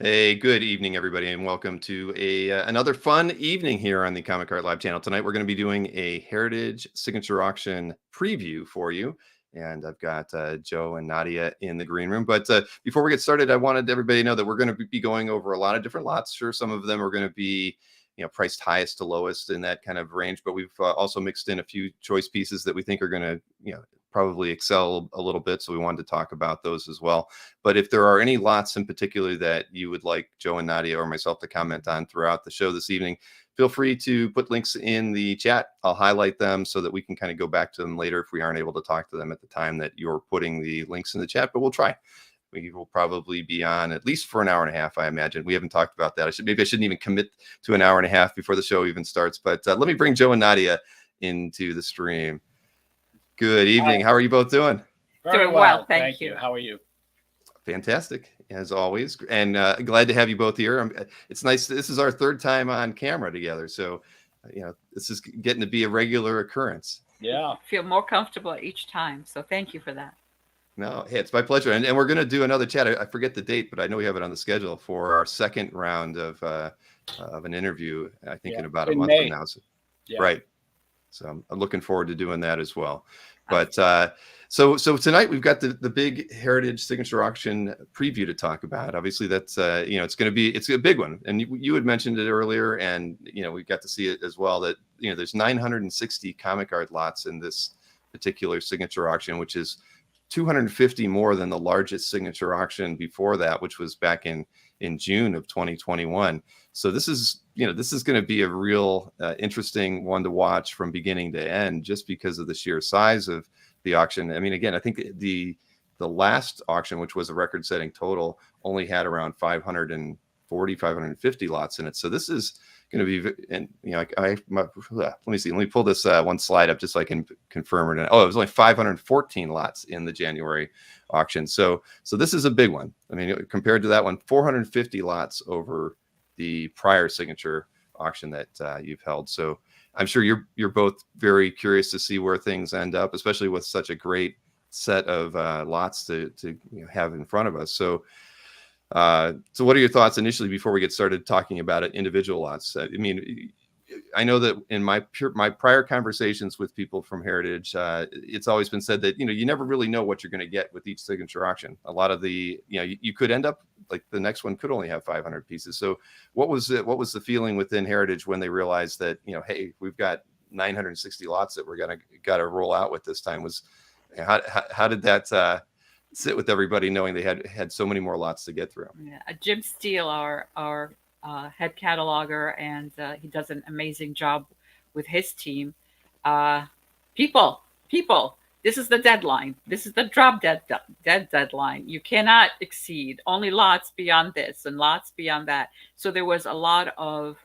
Hey, good evening, everybody, and welcome to another fun evening here on the Comic Art Live channel. Tonight, we're going to be doing a Heritage Signature Auction preview for you, and I've got Joe and Nadia in the green room. But before we get started, I wanted everybody to know that we're going to be going over a lot of different lots. Sure, some of them are going to be, priced highest to lowest in that kind of range, but we've also mixed in a few choice pieces that we think are going to, probably excel a little bit. So we wanted to talk about those as well. But if there are any lots in particular that you would like Joe and Nadia or myself to comment on throughout the show this evening, feel free to put links in the chat. I'll highlight them so that we can kind of go back to them later if we aren't able to talk to them at the time that you're putting the links in the chat, but we'll try. We will probably be on at least for an hour and a half, I imagine. We haven't talked about that. Maybe I shouldn't even commit to an hour and a half before the show even starts. But let me bring Joe and Nadia into the stream. Good evening. How are you both doing? Very well, thank you. How are you? Fantastic, as always, and glad to have you both here. It's nice. This is our third time on camera together, so this is getting to be a regular occurrence. Yeah, feel more comfortable each time. So thank you for that. No, hey, it's my pleasure, and we're going to do another chat. I forget the date, but I know we have it on the schedule for our second round of an interview. I think in about a month from now. So, right. So I'm looking forward to doing that as well. But so tonight we've got the big Heritage Signature Auction preview to talk about. Obviously, that's it's a big one, and you had mentioned it earlier, and we got to see it as well. That there's 960 comic art lots in this particular signature auction, which is 250 more than the largest signature auction before that, which was back in June of 2021. So this is going to be a real interesting one to watch from beginning to end, just because of the sheer size of the auction. I mean, again, I think the last auction, which was a record-setting total, only had around 550 lots in it. So this is going to be, and let me see. Let me pull this one slide up just so I can confirm it. Oh, it was only 514 lots in the January auction. So this is a big one. I mean, compared to that one, 450 lots over the prior signature auction that you've held. So I'm sure you're both very curious to see where things end up, especially with such a great set of lots to have in front of us. So what are your thoughts initially before we get started talking about it, individual lots? I mean, I know that in my prior conversations with people from Heritage, it's always been said that you never really know what you're going to get with each signature auction. A lot of the you could end up like the next one could only have 500 pieces. So what was the feeling within Heritage when they realized that hey, we've got 960 lots that we're got to roll out with this time? How did that sit with everybody, knowing they had so many more lots to get through? Yeah, Jim Steele, our head cataloger, and he does an amazing job with his team. People, this is the deadline. This is the drop dead deadline. You cannot exceed only lots beyond this and lots beyond that. So there was a lot of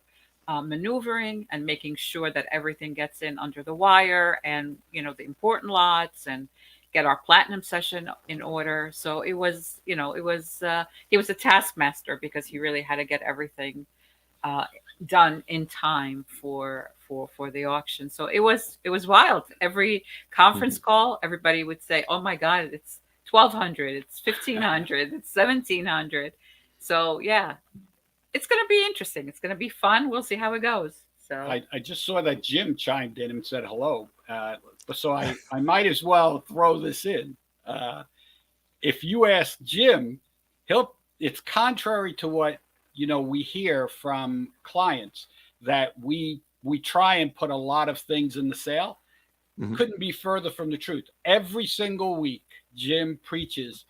maneuvering and making sure that everything gets in under the wire, and the important lots, and get our platinum session in order. So it was, he was a taskmaster, because he really had to get everything done in time for the auction. So it was wild. Every conference call, everybody would say, "Oh my God, it's 1,200, it's 1,500, it's 1,700." So yeah, it's going to be interesting. It's going to be fun. We'll see how it goes. So I just saw that Jim chimed in and said hello. So I might as well throw this in. If you ask Jim, it's contrary to what we hear from clients, that we try and put a lot of things in the sale. Mm-hmm. Couldn't be further from the truth. Every single week, Jim preaches,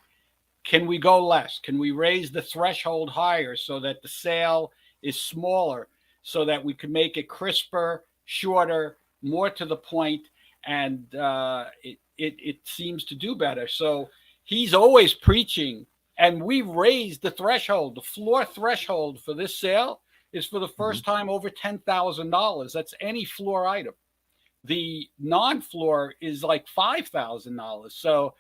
can we go less? Can we raise the threshold higher so that the sale is smaller, so that we can make it crisper, shorter, more to the point, and it seems to do better. So he's always preaching, and we raised the threshold. The floor threshold for this sale is for the first time over $10,000. That's any floor item. The non-floor is like $5,000. So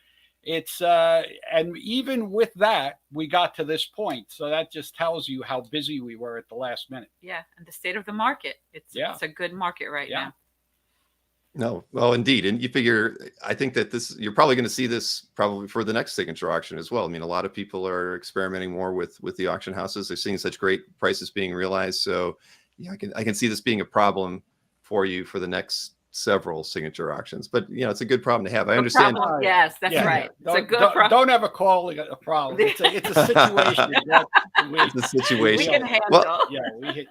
it's and even with that, we got to this point. So that just tells you how busy we were at the last minute. Yeah, and the state of the market. It's a good market right now. No, well, indeed, and you figure. I think that you're probably going to see this probably for the next signature auction as well. I mean, a lot of people are experimenting more with the auction houses. They're seeing such great prices being realized. So, yeah, I can see this being a problem for you for the next several signature auctions. But it's a good problem to have. I understand. Problem. Yes, that's right. It's a good problem. Don't ever call it a problem. It's a situation that it's a situation. We can handle. Well,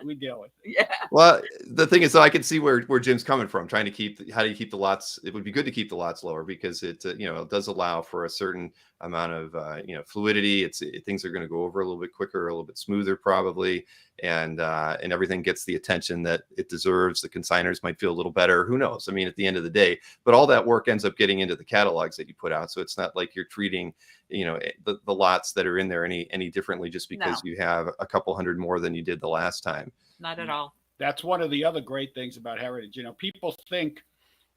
we deal with it. Yeah. Well, the thing is, though, I can see where Jim's coming from. Trying to how do you keep the lots? It would be good to keep the lots lower because it it does allow for a certain amount of fluidity. Things are going to go over a little bit quicker, a little bit smoother, probably, and everything gets the attention that it deserves. The consigners might feel a little better. Who knows? I mean, at the end of the day, but all that work ends up getting into the catalogs that you put out. So it's not like you're treating the lots that are in there any differently just because you have a couple hundred more than you did the last time. Not at all. That's one of the other great things about Heritage. People think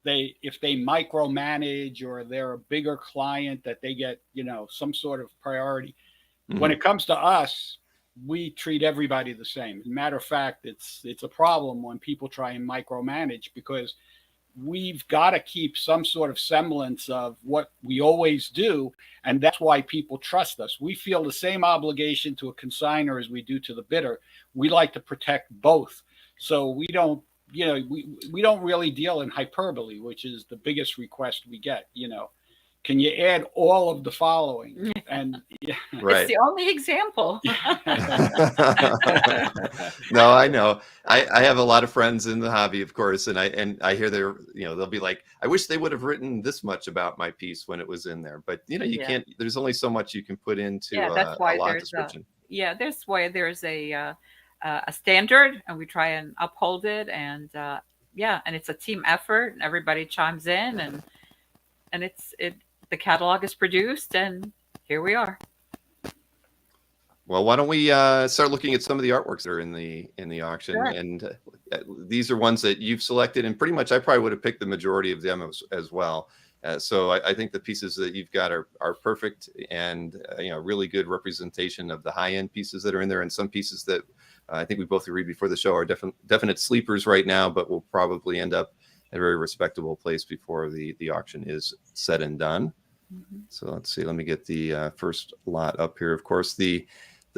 if they micromanage or they're a bigger client that they get, some sort of priority. Mm-hmm. When it comes to us, we treat everybody the same. As a matter of fact, it's a problem when people try and micromanage because we've got to keep some sort of semblance of what we always do. And that's why people trust us. We feel the same obligation to a consignor as we do to the bidder. We like to protect both. So we don't, we don't really deal in hyperbole, which is the biggest request we get, Can you add all of the following? And right. It's the only example. No, I know. I have a lot of friends in the hobby, of course, and I hear they'll be like, I wish they would have written this much about my piece when it was in there. But you can't. There's only so much you can put into that's why a lot there's description. That's why there's a standard, and we try and uphold it, and and it's a team effort, and everybody chimes in, and the catalog is produced, and here we are. Well, why don't we start looking at some of the artworks that are in the auction? Sure. And these are ones that you've selected, and pretty much I probably would have picked the majority of them as well. So I think the pieces that you've got are perfect, and really good representation of the high end pieces that are in there, and some pieces that I think we both agreed before the show are definite sleepers right now, but will probably end up at a very respectable place before the auction is said and done. Mm-hmm. So let's see. Let me get the first lot up here. Of course, the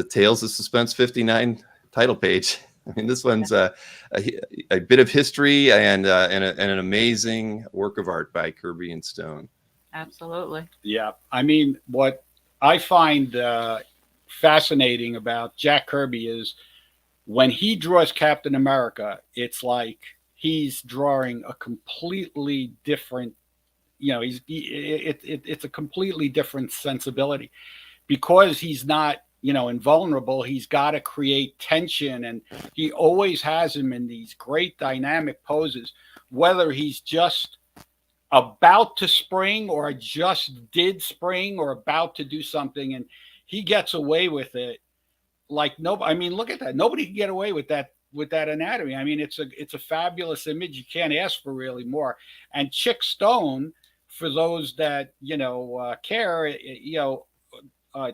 Tales of Suspense 59 title page. I mean, this one's a bit of history and an amazing work of art by Kirby and Stone. Absolutely. Yeah. I mean, what I find fascinating about Jack Kirby is when he draws Captain America, it's like he's drawing a completely different, it's a completely different sensibility because he's not, invulnerable. He's got to create tension, and he always has him in these great dynamic poses, whether he's just about to spring or just did spring or about to do something, and he gets away with it like nobody. I mean, look at that. Nobody can get away with that anatomy. I mean, it's a fabulous image. You can't ask for really more. And Chick Stone, for those that care,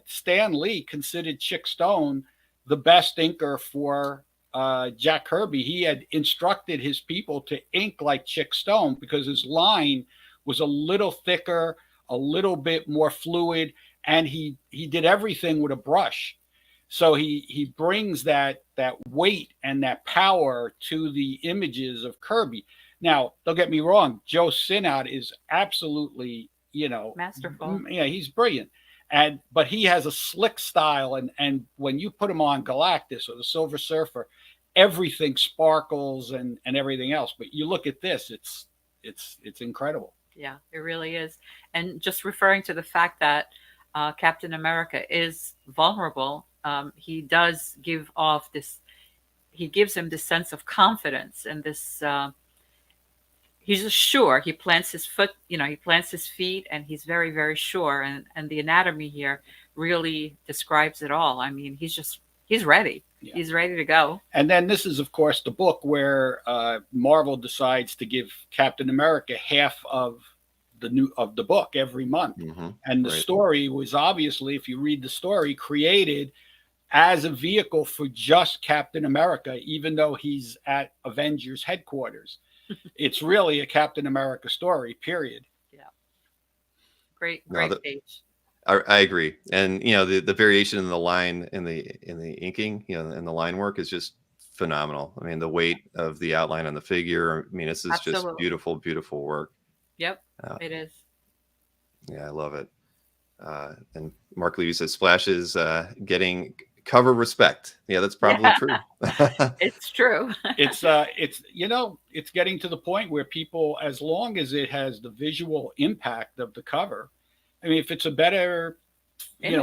Stan Lee considered Chick Stone the best inker for Jack Kirby. He had instructed his people to ink like Chick Stone because his line was a little thicker, a little bit more fluid, and he did everything with a brush. So he brings that weight and that power to the images of Kirby. Now, don't get me wrong, Joe Sinnott is absolutely, masterful. Yeah, he's brilliant. But he has a slick style, and when you put him on Galactus or the Silver Surfer, everything sparkles and everything else. But you look at this, it's incredible. Yeah, it really is. And just referring to the fact that Captain America is vulnerable, he does give off this. He gives him this sense of confidence and this. He's just sure. He plants his foot, he plants his feet, and he's very, very sure. And the anatomy here really describes it all. I mean, he's ready. Yeah. He's ready to go. And then this is, of course, the book where Marvel decides to give Captain America half of the book every month. Mm-hmm. And the story was obviously, if you read the story, created as a vehicle for just Captain America, even though he's at Avengers headquarters. it's really a Captain America story, period. Yeah. Great No, page. I agree, and the variation in the line in the inking, and the line work is just phenomenal. I mean, the weight of the outline on the figure. I mean, this is just Absolutely. beautiful, beautiful work. Yep, it is. Yeah, I love it. And Mark Levy says Splashes getting cover respect. Yeah, that's probably true. It's true. It's it's getting to the point where people, as long as it has the visual impact of the cover, I mean, if it's a better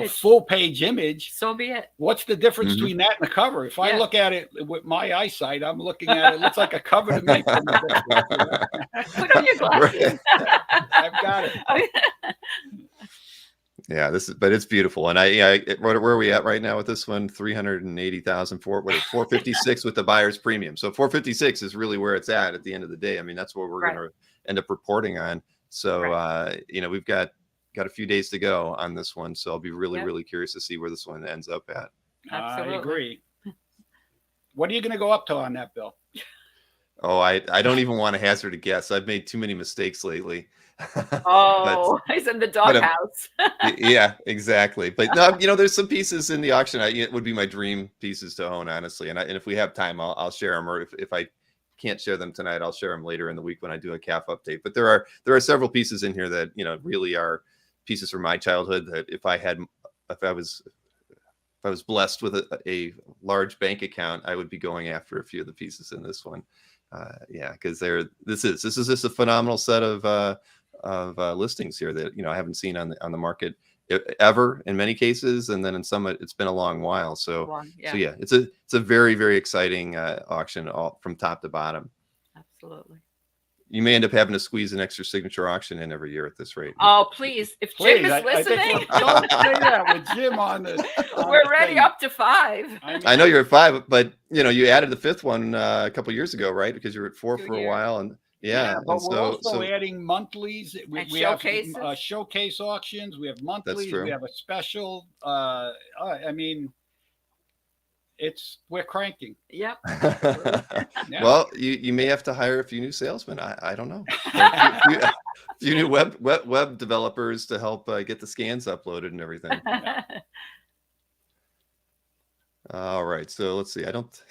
full page image, so be it. What's the difference between that and the cover? If I look at it with my eyesight, I'm looking at it looks like a cover to me. Put on your glasses. I've got it. Yeah, but it's beautiful, and where are we at right now with this one? 380,000 for 456 with the buyer's premium. So 456 is really where it's at the end of the day. I mean, that's what we're going to end up reporting on. So we've got a few days to go on this one, so I'll be really curious to see where this one ends up at. Absolutely. I agree. What are you going to go up to on that, Bill? Oh, I don't even want to hazard a guess. I've made too many mistakes lately. He's in the doghouse. Yeah, exactly. But no, there's some pieces in the auction. It would be my dream pieces to own, honestly. And if we have time, I'll share them. Or if I can't share them tonight, I'll share them later in the week when I do a calf update. But there are several pieces in here that really are pieces from my childhood. That if I was blessed with a large bank account, I would be going after a few of the pieces in this one. Because this is just a phenomenal set of listings here that I haven't seen on the market ever in many cases, and then in some it's been a long while. So it's a very, very exciting auction all from top to bottom. Absolutely. You may end up having to squeeze an extra signature auction in every year at this rate. Oh, please! If Jim is listening, don't say that with Jim on the. We're ready up to 5. I know you're at 5, but you added the 5th one a couple years ago, right? Because you were at 4 for a while, and but we're also adding monthlies. We have showcase auctions. We have monthlies. We have a special. I mean, we're cranking. Yep. Well, you may have to hire a few new salesmen. I don't know. a few new web developers to help get the scans uploaded and everything. All right, so let's see. I don't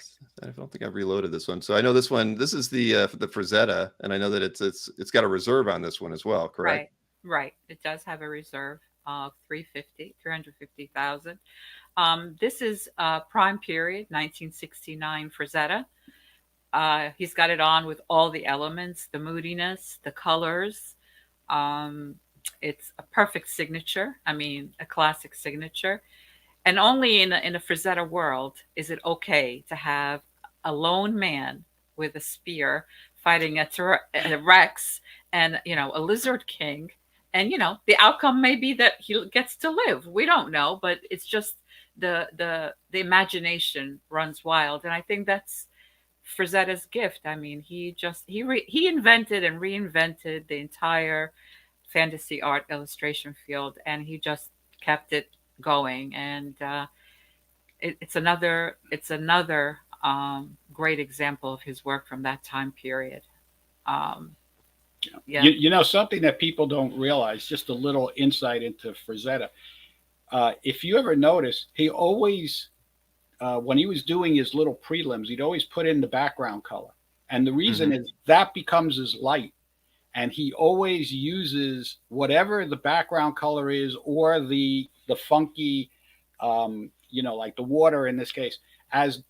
think I've reloaded this one. So I know this one. This is the Frazetta, and I know that it's got a reserve on this one as well. Correct. Right. It does have a reserve of 350,000. This is prime period 1969 Frazetta. He's got it on with all the elements, the moodiness, the colors. It's a perfect signature. I mean, a classic signature. And only in a Frazetta world is it okay to have a lone man with a spear fighting a Rex and a Lizard King, and the outcome may be that he gets to live. We don't know, but it's just the imagination runs wild, and I think that's Frazetta's gift. I mean, he invented and reinvented the entire fantasy art illustration field, and he just kept it going, and it's another great example of his work from that time period. Something that people don't realize, just a little insight into Frazetta. If you ever notice, he always when he was doing his little prelims, he'd always put in the background color, and the reason is that becomes his light. And he always uses whatever the background color is, or the funky, like the water in this case, as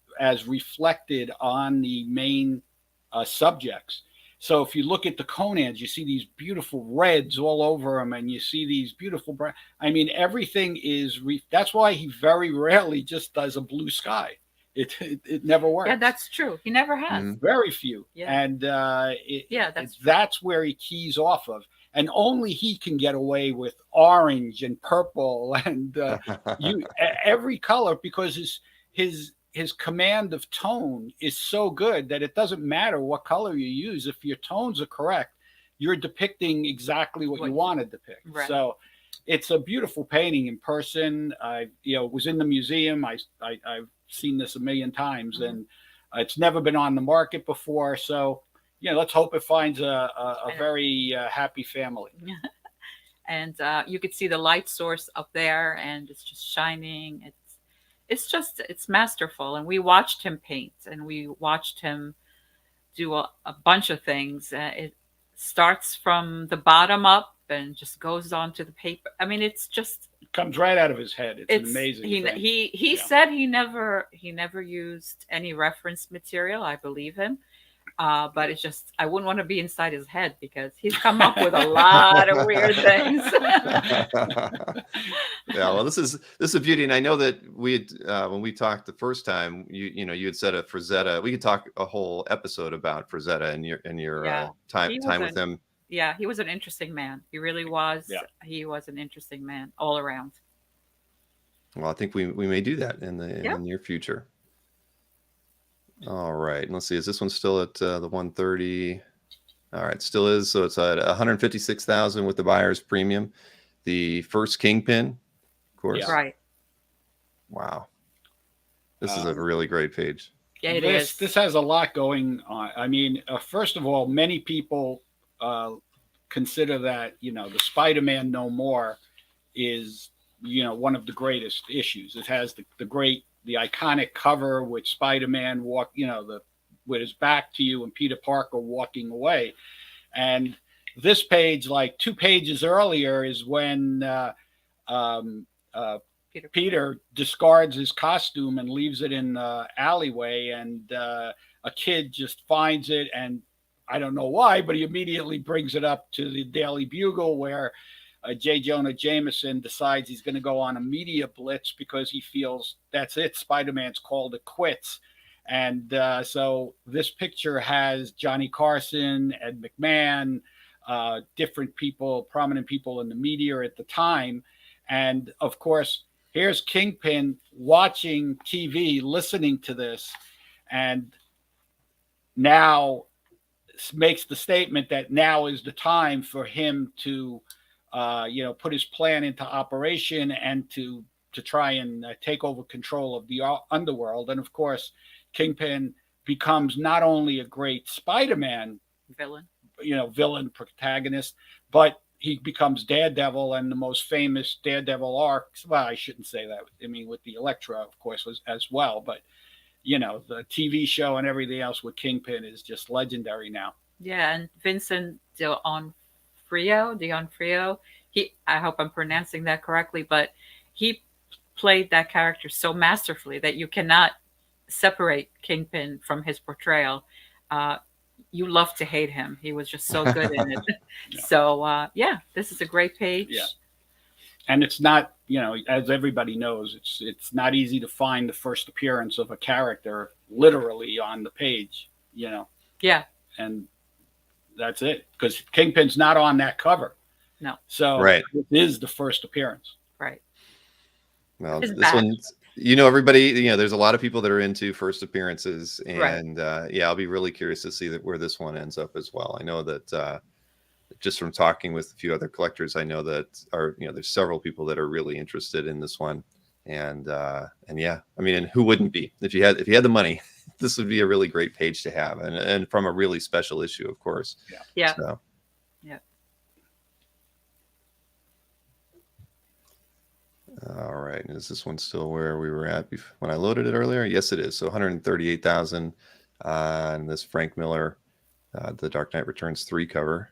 reflected on the main subjects. So if you look at the Conans, you see these beautiful reds all over them, and you see these beautiful brown. I mean, everything is. That's why he very rarely just does a blue sky. It never works. Yeah, that's true. He never has. Very few. Yeah. And that's where he keys off of. And only he can get away with orange and purple and every color, because his command of tone is so good that it doesn't matter what color you use. If your tones are correct, you're depicting exactly what you want to depict. Right. So it's a beautiful painting in person. I was in the museum. I've seen this a million times, and it's never been on the market before. So, let's hope it finds a very happy family. And you could see the light source up there, and it's just shining. It's masterful. And we watched him paint, and we watched him do a bunch of things. It starts from the bottom up and just goes on to the paper. I mean, it's just comes right out of his head. It's an amazing thing. He said he never used any reference material. I believe him. But it's just, I wouldn't want to be inside his head because he's come up with a lot of weird things. Yeah, well, this is a beauty, and I know that we had, when we talked the first time, you had said a Frazetta. We could talk a whole episode about Frazetta and your time with him. Yeah, he was an interesting man. He really was. Yeah. He was an interesting man all around. Well, I think we may do that in the near future. All right, let's see. Is this one still at the 130? All right, still is. So it's at 156,000 with the buyer's premium. The First Kingpin, of course. Yeah. Right. Wow, this is a really great page. Yeah, it is. This has a lot going on. I mean, first of all, many people consider that the Spider-Man No More is one of the greatest issues. It has the iconic cover with Spider-Man with his back to you and Peter Parker walking away. And this page, like 2 pages earlier, is when Peter discards his costume and leaves it in the alleyway, and a kid just finds it, and I don't know why, but he immediately brings it up to the Daily Bugle, where J. Jonah Jameson decides he's going to go on a media blitz because he feels that's it. Spider-Man's called it quits. And so this picture has Johnny Carson, Ed McMahon, different people, prominent people in the media at the time. And of course, here's Kingpin watching TV, listening to this, and now makes the statement that now is the time for him to put his plan into operation and to try and take over control of the underworld. And of course, Kingpin becomes not only a great Spider-Man villain protagonist, but he becomes Daredevil, and the most famous Daredevil arc. Well, I shouldn't say that. I mean, with the Elektra, of course, was as well. But the TV show and everything else with Kingpin is just legendary now. Yeah, and Vincent D'Onofrio, I hope I'm pronouncing that correctly, but he played that character so masterfully that you cannot separate Kingpin from his portrayal. You love to hate him. He was just so good in it. Yeah. So, this is a great page. Yeah. And it's not, as everybody knows, it's not easy to find the first appearance of a character literally on the page, Yeah. And that's it, because Kingpin's not on that cover. No. So right. It is the first appearance. Right. Well, this one, everybody, there's a lot of people that are into first appearances, and I'll be really curious to see where this one ends up as well. I know that just from talking with a few other collectors, I know that there's several people that are really interested in this one, and and who wouldn't be if you had the money? This would be a really great page to have, and from a really special issue, of course. Yeah. So. Yeah. All right. Is this one still where we were at when I loaded it earlier? Yes, it is. So 138,000 on this Frank Miller, The Dark Knight Returns 3 cover.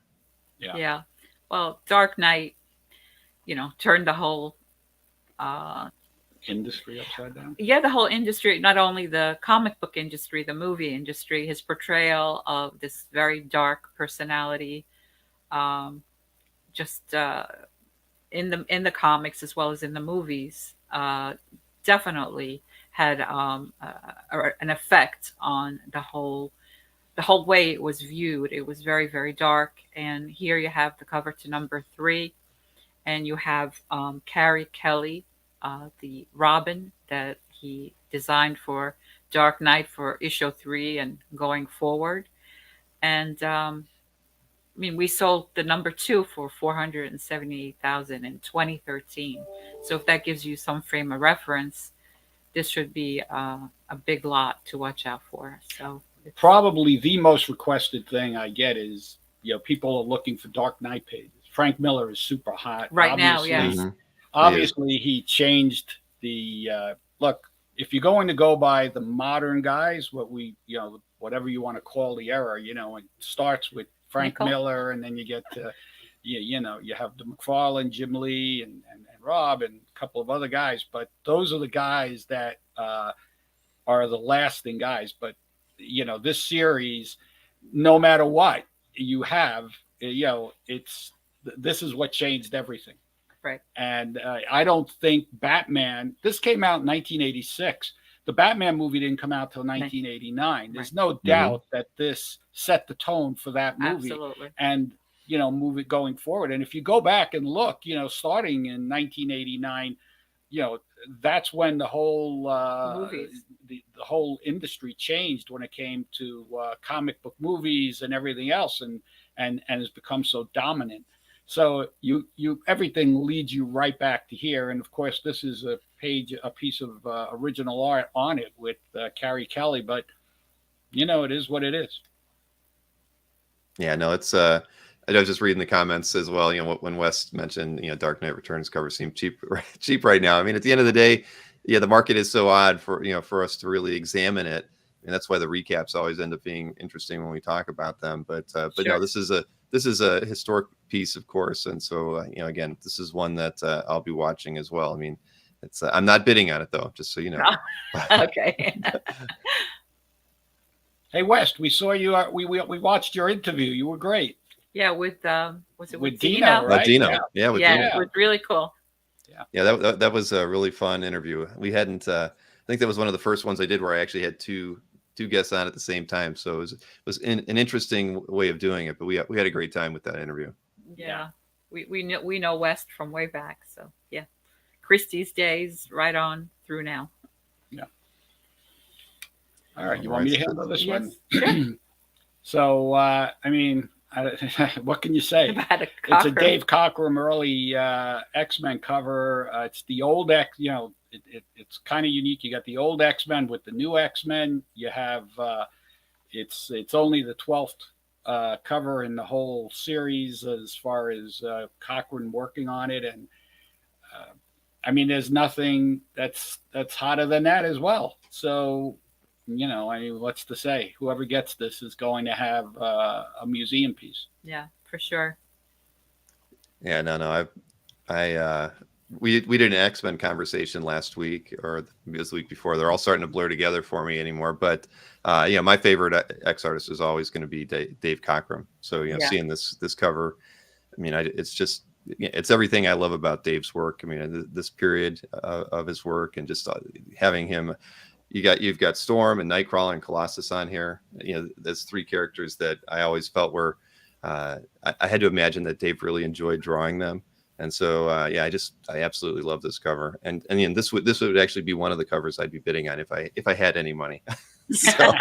Yeah. Yeah. Well, Dark Knight, turned the whole industry upside down. Yeah, the whole industry, not only the comic book industry, the movie industry, his portrayal of this very dark personality, in the comics as well as in the movies, definitely had an effect on the whole way it was viewed. It was very, very dark. And here you have the cover to number 3, and you have Carrie Kelly, the Robin that he designed for Dark Knight for issue 3 and going forward. And we sold the number 2 for $478,000 in 2013. So if that gives you some frame of reference, this should be a big lot to watch out for. So probably the most requested thing I get is, people are looking for Dark Knight pages. Frank Miller is super hot Right now, yes. Mhm. Obviously, he changed the look. If you're going to go by the modern guys, whatever you want to call the era, it starts with Frank Nickel. Miller, and then you get to, you have the McFarlane, Jim Lee, and Rob, and a couple of other guys. But those are the guys that are the lasting guys. But this series, no matter what you have, this is what changed everything. Right. And I don't think Batman, this came out in 1986. The Batman movie didn't come out till 1989. There's no doubt that this set the tone for that movie. Absolutely. And, move it going forward. And if you go back and look, starting in 1989, that's when the whole the whole industry changed when it came to comic book movies and everything else, and has become so dominant. So you everything leads you right back to here. And of course, this is a piece of original art on it with Carrie Kelly. But it is what it is. Yeah, no, it's I was just reading the comments as well. When Wes mentioned, Dark Knight Returns cover seem cheap right now. I mean, at the end of the day, the market is so odd for us to really examine it, and that's why the recaps always end up being interesting when we talk about them. But Sure. no, this is a historic piece, of course, and so again, this is one that I'll be watching as well. I mean, it's I'm not bidding on it though, just so you know. Okay. Hey, West, we saw you. We watched your interview. You were great. Yeah, with was it with Dino? Dino, right? Dino, Yeah, Dino. it was really cool. Yeah, that was a really fun interview. We hadn't. I think that was one of the first ones I did where I actually had two guests on at the same time. So it was an interesting way of doing it. But we had a great time with that interview. Yeah. We know West from way back. So yeah, Christie's days right on through now. Yeah. All right, you want me to handle this one? Sure. So I mean, what can you say? About It's a Dave Cockrum early X-Men cover. It's the old it's kind of unique. You got the old X-Men with the new X-Men. You have it's only the 12th cover in the whole series as far as Cockrum working on it, and I mean, there's nothing that's hotter than that as well. So I mean, what's to say? Whoever gets this is going to have a museum piece. Yeah, for sure. Yeah, no, we did an X-Men conversation last week, or it was the week before. They're all starting to blur together for me anymore. But my favorite X artist is always going to be Dave Cockrum. So seeing this cover, I mean, it's everything I love about Dave's work. I mean, this period of his work, and just having him. You've got Storm and Nightcrawler and Colossus on here. There's three characters that I always felt were. I had to imagine that Dave really enjoyed drawing them, and so I absolutely love this cover. And this would actually be one of the covers I'd be bidding on if I had any money. So,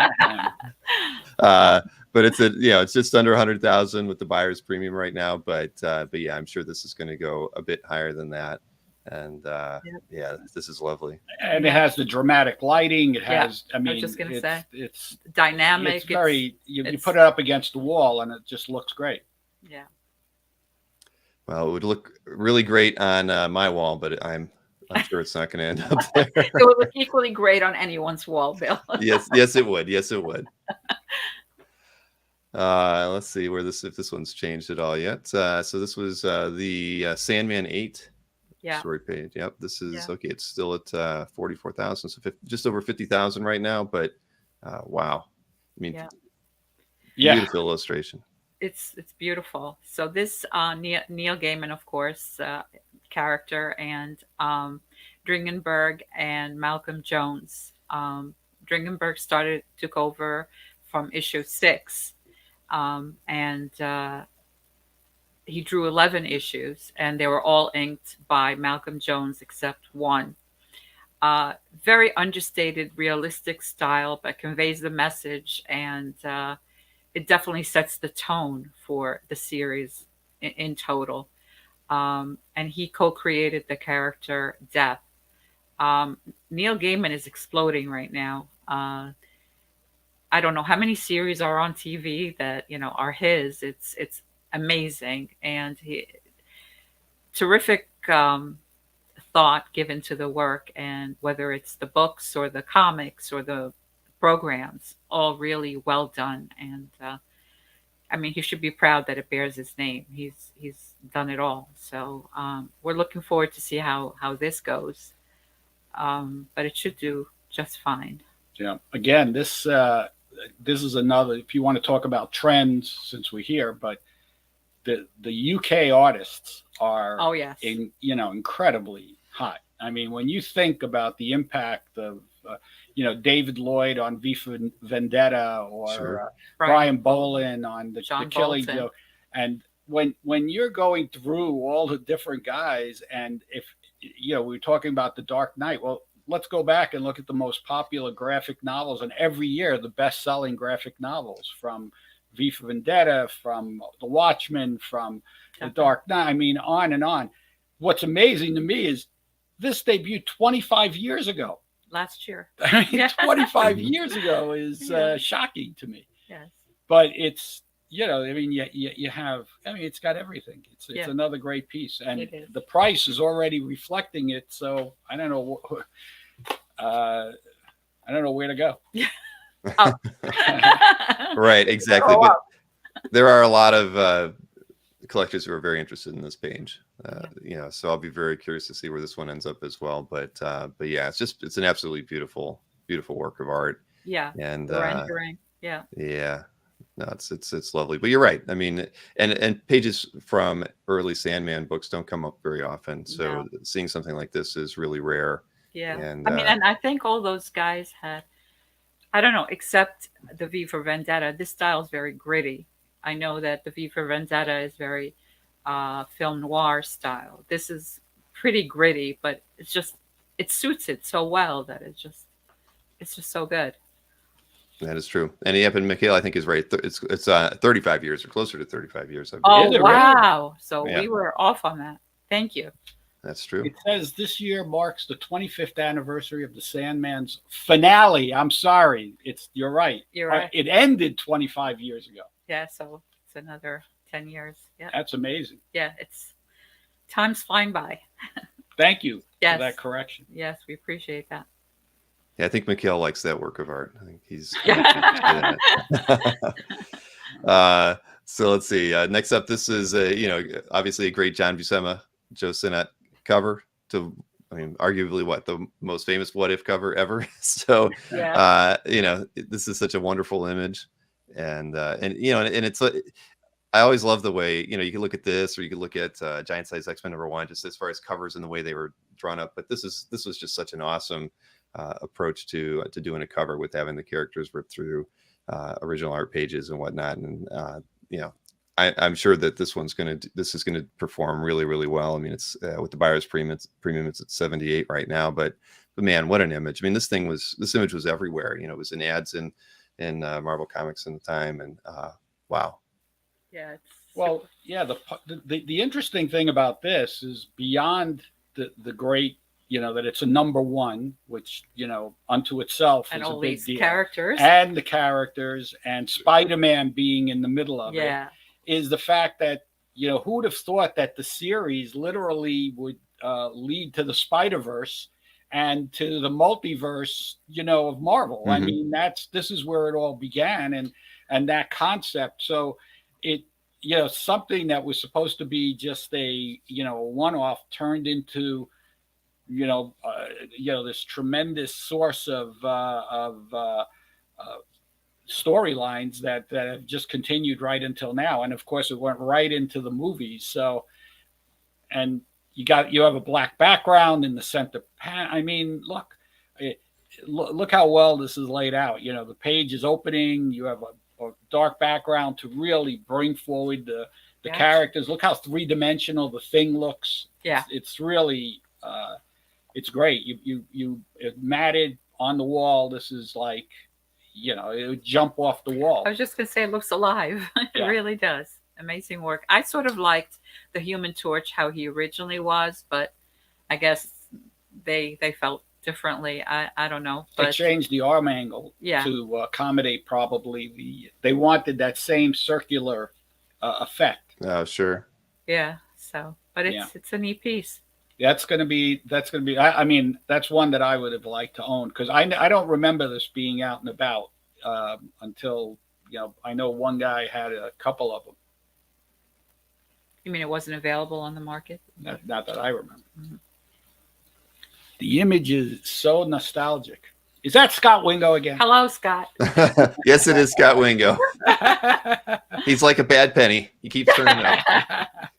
but it's just under 100,000 with the buyer's premium right now. But yeah, I'm sure this is going to go a bit higher than that. And this is lovely. And it has the dramatic lighting. It has, I mean, I was just going to say, it's dynamic. It's very, you put it up against the wall and it just looks great. Yeah. Well, it would look really great on my wall, but I'm sure it's not going to end up there. It would look equally great on anyone's wall, Bill. Yes, it would. Yes, it would. Let's see if this one's changed at all yet. So this was the Sandman 8. Story page. Yep. This is okay. It's still at 44,000, so just over 50,000 right now. But wow, I mean, beautiful illustration. It's beautiful. So this Neil Gaiman, of course, character, and Dringenberg and Malcolm Jones. Dringenberg took over from issue 6, and he drew 11 issues, and they were all inked by Malcolm Jones except one. Very understated, realistic style, but conveys the message, and it definitely sets the tone for the series in total. And he co-created the character Death. Neil Gaiman is exploding right now. I don't know how many series are on TV that, are his. It's amazing, and he terrific thought given to the work, and whether it's the books or the comics or the programs, all really well done. And I mean, he should be proud that it bears his name. He's done it all. So we're looking forward to see how this goes. But it should do just fine. Yeah. Again, this is another. If you want to talk about trends, since we're here, but the UK artists are, oh yes, incredibly hot. I mean, when you think about the impact of David Lloyd on V for Vendetta, or Sure. Brian Bolland on the John Killing Bolton. Joke, and when you're going through all the different guys, and if we were talking about the Dark Knight, well, let's go back and look at the most popular graphic novels, and every year the best-selling graphic novels, from V for Vendetta, from The Watchmen, from The Dark Knight. I mean, on and on. What's amazing to me is this debuted 25 years ago. Last year. I mean, 25 years ago is shocking to me. Yes. But it's, I mean, you have, I mean, it's got everything. It's another great piece. And the price is already reflecting it. So I don't know. I don't know where to go. Oh. Right, exactly. But there are a lot of collectors who are very interested in this page. So I'll be very curious to see where this one ends up as well. But yeah, it's an absolutely beautiful work of art. Yeah. And rendering. Yeah. Yeah. No, it's lovely. But you're right. I mean, and pages from early Sandman books don't come up very often. So seeing something like this is really rare. Yeah. And I mean, and I think all those guys had, I don't know, except the V for Vendetta, this style is very gritty. I know that the V for Vendetta is very film noir style. This is pretty gritty, but it suits it so well that it's just so good. That is true. And and Mikhail, I think, is right. It's 35 years, or closer to 35 years. Oh, wow. So we were off on that. Thank you. That's true. It says this year marks the 25th anniversary of the Sandman's finale. I'm sorry. You're right. You're right. It ended 25 years ago. Yeah, so it's another 10 years. Yeah. That's amazing. Yeah, time's flying by. Thank you for that correction. Yes, we appreciate that. Yeah, I think Mikhail likes that work of art. I think he's so let's see. Next up, this is obviously a great John Buscema, Joe Sinnott cover. Arguably the most famous What If cover ever. So this is such a wonderful image, and it's I always love the way you can look at this, or you can look at Giant Size X-Men #1, just as far as covers and the way they were drawn up. But this was just such an awesome approach to doing a cover, with having the characters ripped through original art pages and whatnot. And I'm sure that this is gonna perform really, really well. I mean, it's with the buyer's premium, it's at 78 right now. But man, what an image! I mean, this image was everywhere. It was in ads in Marvel Comics in the time, and wow. Yeah. The interesting thing about this is, beyond the great, that it's a #1, which unto itself and is all a big these deal. characters, and Spider-Man being in the middle of it, is the fact that who would have thought that the series literally would lead to the Spider-Verse and to the multiverse, of Marvel. Mm-hmm. I mean, this is where it all began, and that concept. So it, something that was supposed to be just a one-off turned into this tremendous source of storylines that have just continued right until now. And of course, it went right into the movies. So, and you have a black background in the center. I mean, look how well this is laid out. The page is opening. You have a dark background to really bring forward the characters. Look how three-dimensional the Thing looks. Yeah, it's really it's great. You matted on the wall. This is like, it would jump off the wall. I was just gonna say, it looks alive. It really does. Amazing work. I sort of liked the Human Torch how he originally was, but I guess they felt differently. I don't know, They but changed the arm angle yeah, to accommodate probably they wanted that same circular effect. Oh, sure. yeah. So, but Yeah. it's a neat piece. That's gonna be. I mean, that's one that I would have liked to own because I don't remember this being out and about until I know one guy had a couple of them. You mean it wasn't available on the market? Not that I remember. Mm-hmm. The image is so nostalgic. Is that Scott Wingo again? Hello, Scott. Yes, it is Scott Wingo. He's like a bad penny. He keeps turning up.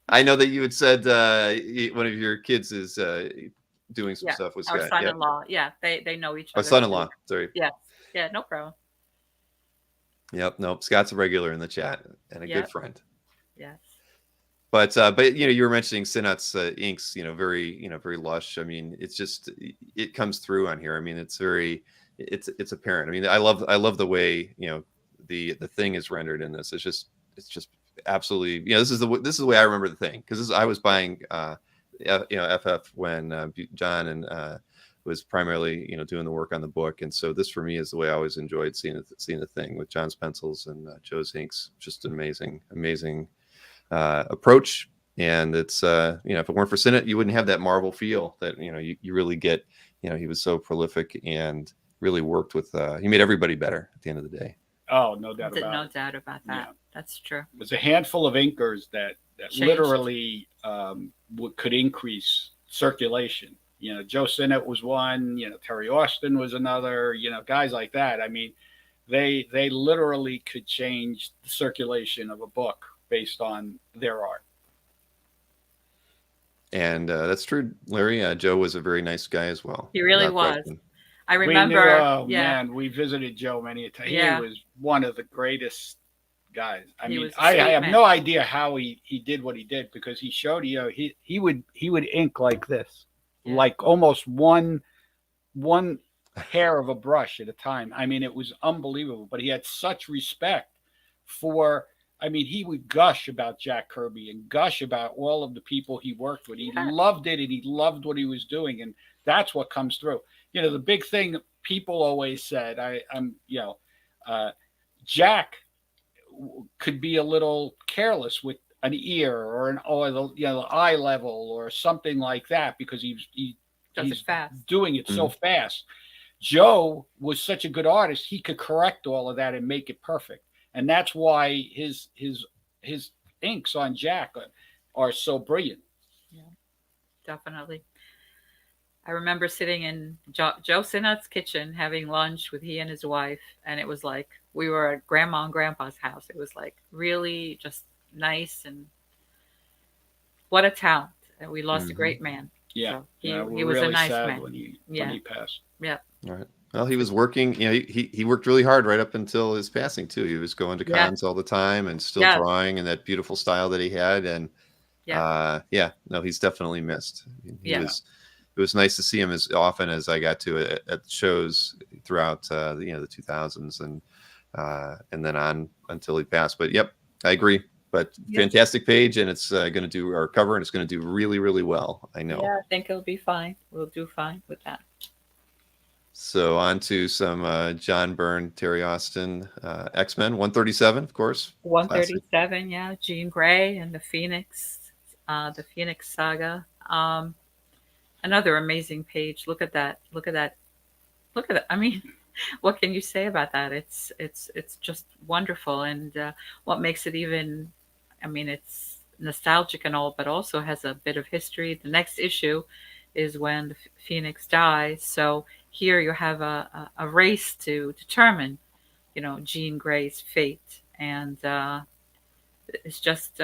I know that you had said one of your kids is doing some stuff with Our Scott. son-in-law. Yeah, they know each My other. son-in-law. Sorry. Yeah, no problem. Yep. Nope. Scott's a regular in the chat and a Yep. good friend. Yes. But you were mentioning Sinat's inks, very lush. I mean, it's just it comes through on here. I mean, it's apparent. I mean, I love the way the thing is rendered in this. It's just absolutely this is the way I remember the thing because I was buying FF when John and was primarily doing the work on the book, and so this for me is the way I always enjoyed seeing the thing with John's pencils and Joe's inks. Just an amazing approach. And it's if it weren't for Sinnott, you wouldn't have that Marvel feel that you really get. He was so prolific and really worked with he made everybody better at the end of the day. Oh, no doubt about it. No doubt about that. Yeah. That's true. There's a handful of inkers that Changed. literally could increase circulation. Joe Sinnott was one. Terry Austin was another. Guys like that. I mean, they literally could change the circulation of a book based on their art. And that's true, Larry. Joe was a very nice guy as well. He really was. Question. I remember. Man, we visited Joe many a time. Yeah. He was one of the greatest guys. I mean, I have no idea how he did what he did because he showed he would ink like this, like almost one hair of a brush at a time. I mean, it was unbelievable. But he had such respect for. I mean, he would gush about Jack Kirby and gush about all of the people he worked with. He loved it and he loved what he was doing. And that's what comes through. The big thing people always said, Jack could be a little careless with an ear or the eye level or something like that because he's fast. doing it so fast. Joe was such a good artist. He could correct all of that and make it perfect. And that's why his inks on Jack are so brilliant. Yeah, definitely. I remember sitting in Joe Sinnott's kitchen having lunch with he and his wife, and it was like we were at Grandma and Grandpa's house. It was like really just nice, and what a talent. And we lost a great man. Yeah, so he was really a nice sad man when he passed. Yeah. All right. Well, he was working. He worked really hard right up until his passing too. He was going to cons all the time and still drawing in that beautiful style that he had. And he's definitely missed. It was nice to see him as often as I got to at shows throughout the 2000s and then on until he passed. But yep, I agree. But fantastic page, and it's going to do our cover, and it's going to do really, really well. I know. Yeah, I think it'll be fine. We'll do fine with that. So on to some John Byrne, Terry Austin, XMen 137, of course. 137, classic. Yeah. Jean Grey and the Phoenix Saga. Another amazing page. Look at that. I mean, what can you say about that? It's just wonderful. And what makes it even, I mean, it's nostalgic and all, but also has a bit of history. The next issue is when the Phoenix dies. So here you have a race to determine, Jean Grey's fate. And it's just,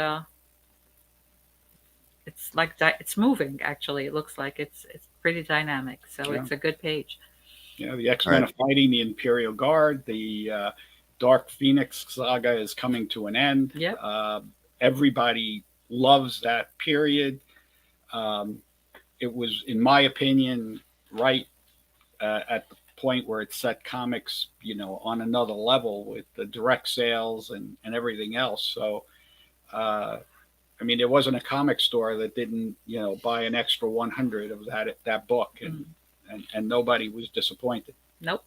it's like it's moving. Actually, it looks like it's pretty dynamic. So it's a good page. Yeah, the X-Men are fighting the Imperial Guard. The Dark Phoenix saga is coming to an end. Yep. Everybody loves that period. It was, in my opinion, right at the point where it set comics, on another level with the direct sales and everything else. So, I mean, there wasn't a comic store that didn't, buy an extra 100 of that book. And and nobody was disappointed. Nope.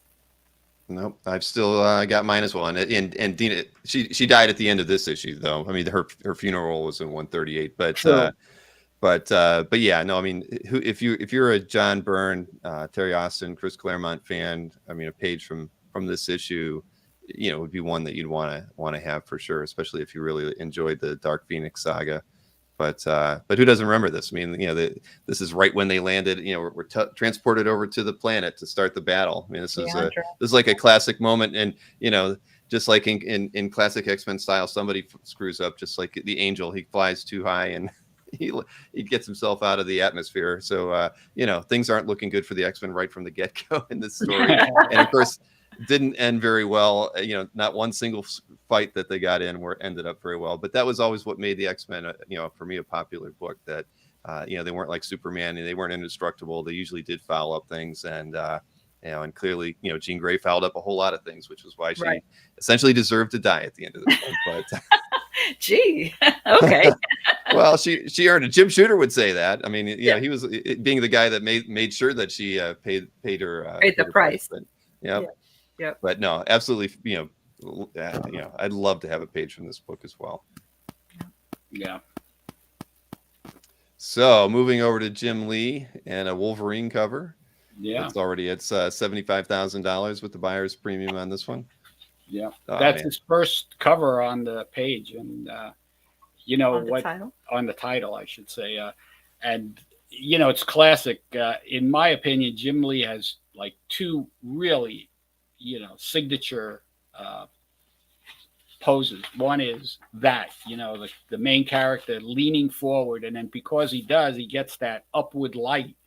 Nope, I've still got mine as well. And Dina, she died at the end of this issue, though. I mean, her funeral was in 138, but yeah, no, I mean, if you're a John Byrne, Terry Austin, Chris Claremont fan, I mean, a page from this issue, you know, would be one that you'd want to have for sure, especially if you really enjoyed the Dark Phoenix saga. But who doesn't remember this? I mean, you know, this is right when they landed. You know, we're transported over to the planet to start the battle. I mean, this is like a classic moment, and you know, just like in classic X-Men style, somebody screws up, just like the Angel. He flies too high and he gets himself out of the atmosphere. So you know, things aren't looking good for the X-Men right from the get-go in this story, and of course, didn't end very well. You know, not one single fight that they got in ended up very well. But that was always what made the X-Men, you know, for me, a popular book. That you know, they weren't like Superman and they weren't indestructible. They usually did foul up things, and you know, and clearly, you know, Jean Grey fouled up a whole lot of things, which was why she essentially deserved to die at the end of the book. But gee, okay. Well, she earned it. Jim Shooter would say that. I mean, you know, he was being the guy that made sure that she paid the price. But, yeah. But no, absolutely. You know, I'd love to have a page from this book as well. Yeah. So moving over to Jim Lee and a Wolverine cover. Yeah. It's $75,000 with the buyer's premium on this one. Yeah. That's his first cover on the page, and you know on the title, I should say. And you know, it's classic. In my opinion, Jim Lee has like two really, you know, signature poses. One is that, you know, the main character leaning forward, and then because he gets that upward light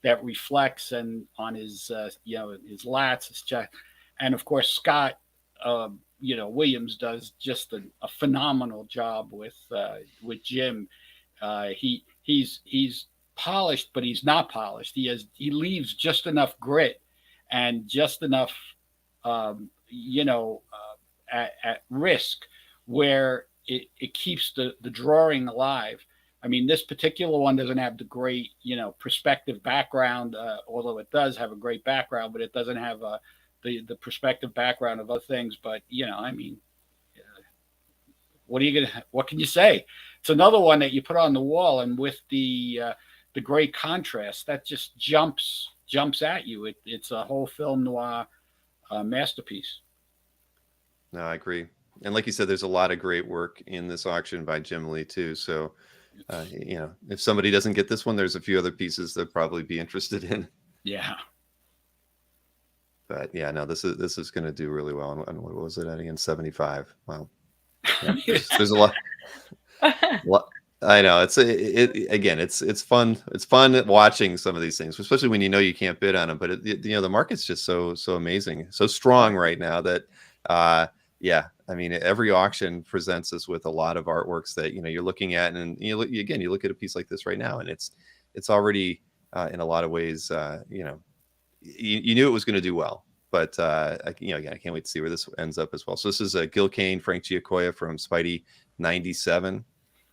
that reflects and on his you know, his lats, his chest. And of course Scott you know, Williams does just a phenomenal job with Jim. He's polished, but he's not polished. He leaves just enough grit and just enough you know, at risk where it keeps the drawing alive. I mean, this particular one doesn't have the great, you know, perspective background, although it does have a great background, but it doesn't have the perspective background of other things. But, you know, I mean, what can you say? It's another one that you put on the wall, and with the great contrast, that just jumps at you. It's a whole film noir masterpiece. No, I agree. And like you said, there's a lot of great work in this auction by Jim Lee too. So, you know, if somebody doesn't get this one, there's a few other pieces they'll probably be interested in. Yeah. But yeah, no, this is going to do really well. And what was it at again? 75. Wow. Yeah, there's a lot. I know it's fun. It's fun watching some of these things, especially when you know you can't bid on them. But you know, the market's just so amazing, so strong right now that yeah, I mean, every auction presents us with a lot of artworks that, you know, you're looking at, and you look at a piece like this right now, and it's already in a lot of ways, you know, you knew it was going to do well, but you know, again, I can't wait to see where this ends up as well. So this is Gil Kane, Frank Giacoia from Spidey 97.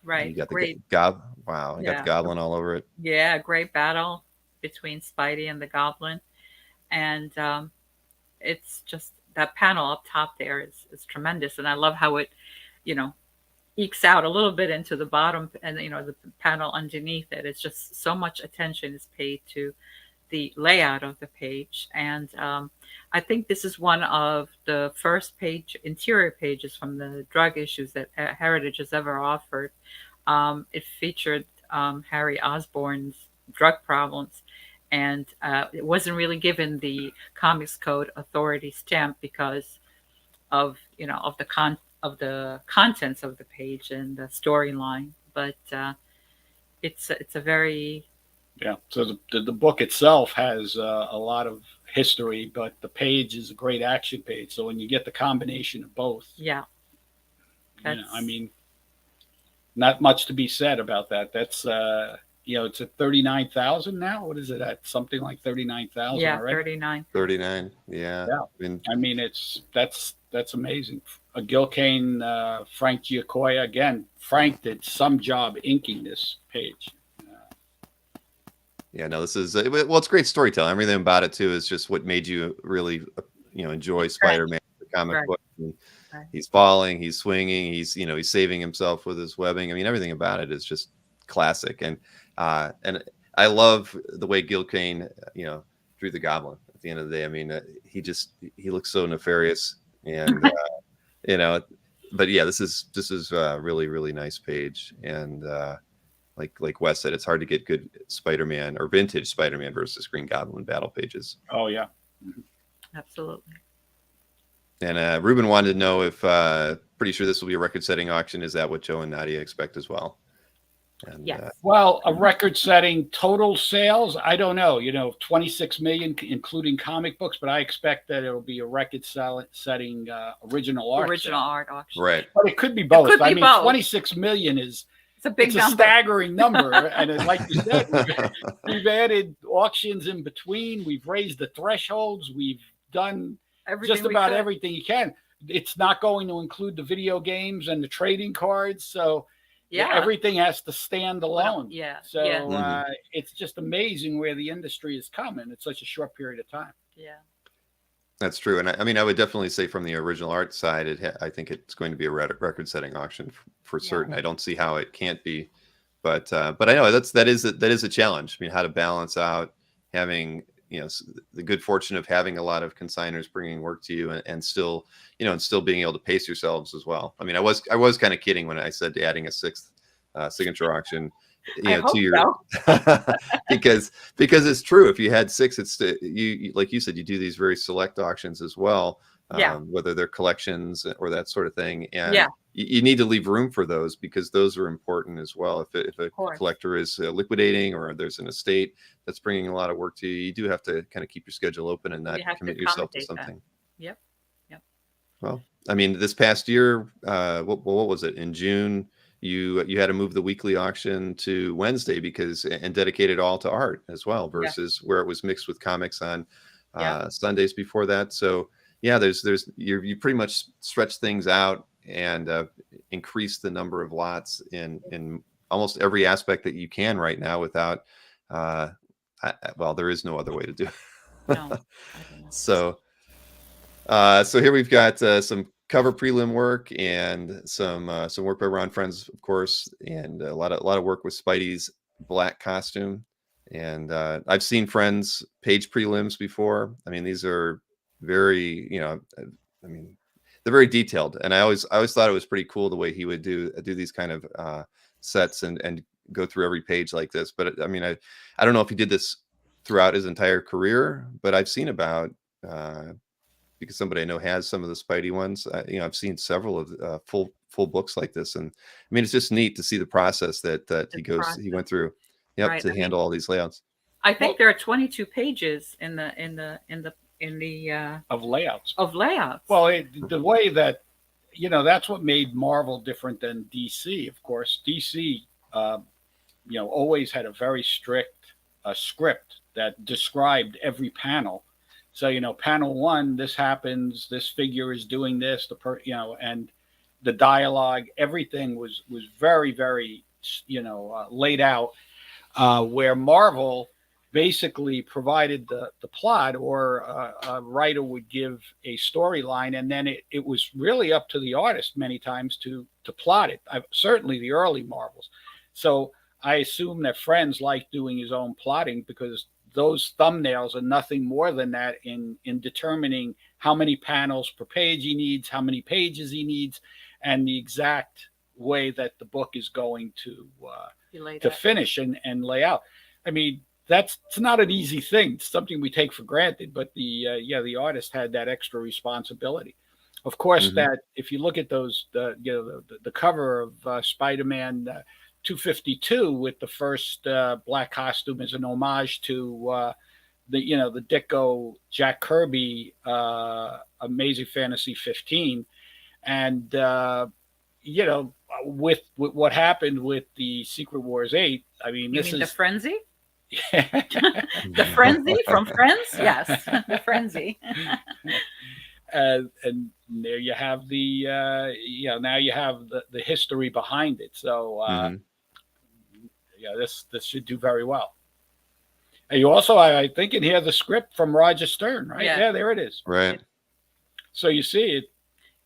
Right. You got great. Wow. I got the Goblin all over it. Yeah. Great battle between Spidey and the Goblin. And it's just, that panel up top there is tremendous. And I love how it, you know, ekes out a little bit into the bottom, and, you know, the panel underneath it. It's just so much attention is paid to the layout of the page. And I think this is one of the first interior pages from the drug issues that Heritage has ever offered. It featured Harry Osborn's drug problems, and it wasn't really given the Comics Code Authority stamp because of, you know, of the contents of the page and the storyline. But it's a very So the book itself has a lot of history, but the page is a great action page. So when you get the combination of both, you know, I mean, not much to be said about that. That's you know, it's at 39,000 now. What is it at? Something like 39,000. Yeah, already? 39. 39. Yeah. I mean, that's amazing. Gil Kane, Frank Giacoia. Again, Frank did some job inking this page. Yeah, no, this is well, it's great storytelling. Everything about it too is just what made you really, enjoy Spider-Man, the comic Right. book. And Right. he's falling, he's swinging, he's saving himself with his webbing. I mean, everything about it is just classic. And I love the way Gil Kane, drew the Goblin at the end of the day. I mean, he looks so nefarious, and but yeah, this is a really really nice page. And like Wes said, it's hard to get good Spider-Man or vintage Spider-Man versus Green Goblin battle pages. Oh yeah, Absolutely. And Ruben wanted to know if pretty sure this will be a record-setting auction. Is that what Joe and Nadia expect as well? And, Yes. Well, a record-setting total sales, I don't know. 26 million, including comic books, but I expect that it'll be a record-setting original art. Original art auction. right. But it could be both. could be both. 26 million is It's a big it's a number. staggering number, and like you said, we've added auctions in between. We've raised the thresholds. We've done Everything just we about could. everything you can. It's not going to include the video games and the trading cards, so Yeah. everything has to stand alone. Yeah. So Yeah. it's just amazing where the industry has come in such a short period of time. Yeah. That's true. And I mean, I would definitely say from the original art side, I think it's going to be a record-setting auction for certain. I don't see how it can't be, but I know that is a challenge. I mean, how to balance out having the good fortune of having a lot of consigners bringing work to you, and still being able to pace yourselves as well. I mean, I was kind of kidding when I said adding a sixth signature auction. To your because it's true. If you had six, it's you like you said, you do these very select auctions as well, whether they're collections or that sort of thing, and you need to leave room for those because those are important as well. If a collector is liquidating or there's an estate that's bringing a lot of work to you, you do have to kind of keep your schedule open and not commit yourself to something. Yep. Well, I mean, this past year, what was it in June? You had to move the weekly auction to Wednesday and dedicate it all to art as well, versus where it was mixed with comics on Sundays before that. So you pretty much stretch things out and increase the number of lots in almost every aspect that you can right now without there is no other way to do it. No. So here we've got some cover prelim work and some work by Ron Friends, of course, and a lot of work with Spidey's black costume. And I've seen Friends page prelims before. I mean, these are very, they're very detailed, and I always thought it was pretty cool the way he would do these kind of sets and go through every page like this. But I mean, I don't know if he did this throughout his entire career, but I've seen about. Because somebody I know has some of the Spidey ones. I've seen several of full books like this, and I mean, it's just neat to see the process that he went through, to handle all these layouts. I think there are 22 pages in the of layouts. Well, the way that that's what made Marvel different than DC. Of course, DC, always had a very strict script that described every panel. So, panel one, this happens, this figure is doing this, and the dialogue, everything was very, very, laid out, where Marvel basically provided the plot, or a writer would give a storyline, and then it was really up to the artist many times to plot it. Certainly the early Marvels. So I assume that Friends liked doing his own plotting, because those thumbnails are nothing more than that in determining how many panels per page he needs, how many pages he needs, and the exact way that the book is going to finish and lay out. I mean, it's not an easy thing. It's something we take for granted, but the artist had that extra responsibility. Of course, that if you look at those, the cover of Spider-Man 252 with the first black costume is an homage to the Ditko Jack Kirby Amazing Fantasy 15, and with what happened with the Secret Wars 8. I mean, you this mean is the frenzy. The frenzy from Friends, yes, the frenzy. And there you have now you have the history behind it. So this should do very well. And you also, I think, in here the script from Roger Stern, right? Yeah. Yeah, there it is. Right. So you see it,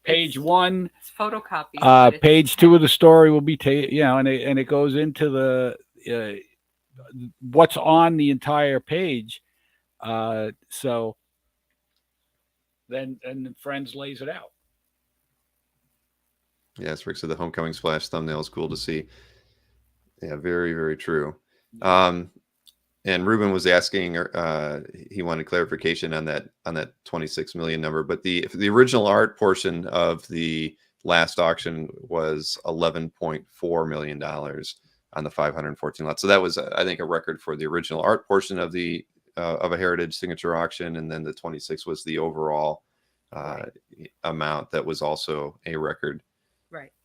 page It's- one. It's photocopied. Page two of the story will be, and it goes into the what's on the entire page. So then Friends lays it out. Yes, Rick said the Homecoming Splash thumbnail is cool to see. Yeah, very, very true. And Ruben was asking, he wanted clarification on that 26 million number. But the original art portion of the last auction was $11.4 million on the 514 lots. So that was, I think, a record for the original art portion of the of a Heritage signature auction, and then the 26 was the overall amount that was also a record.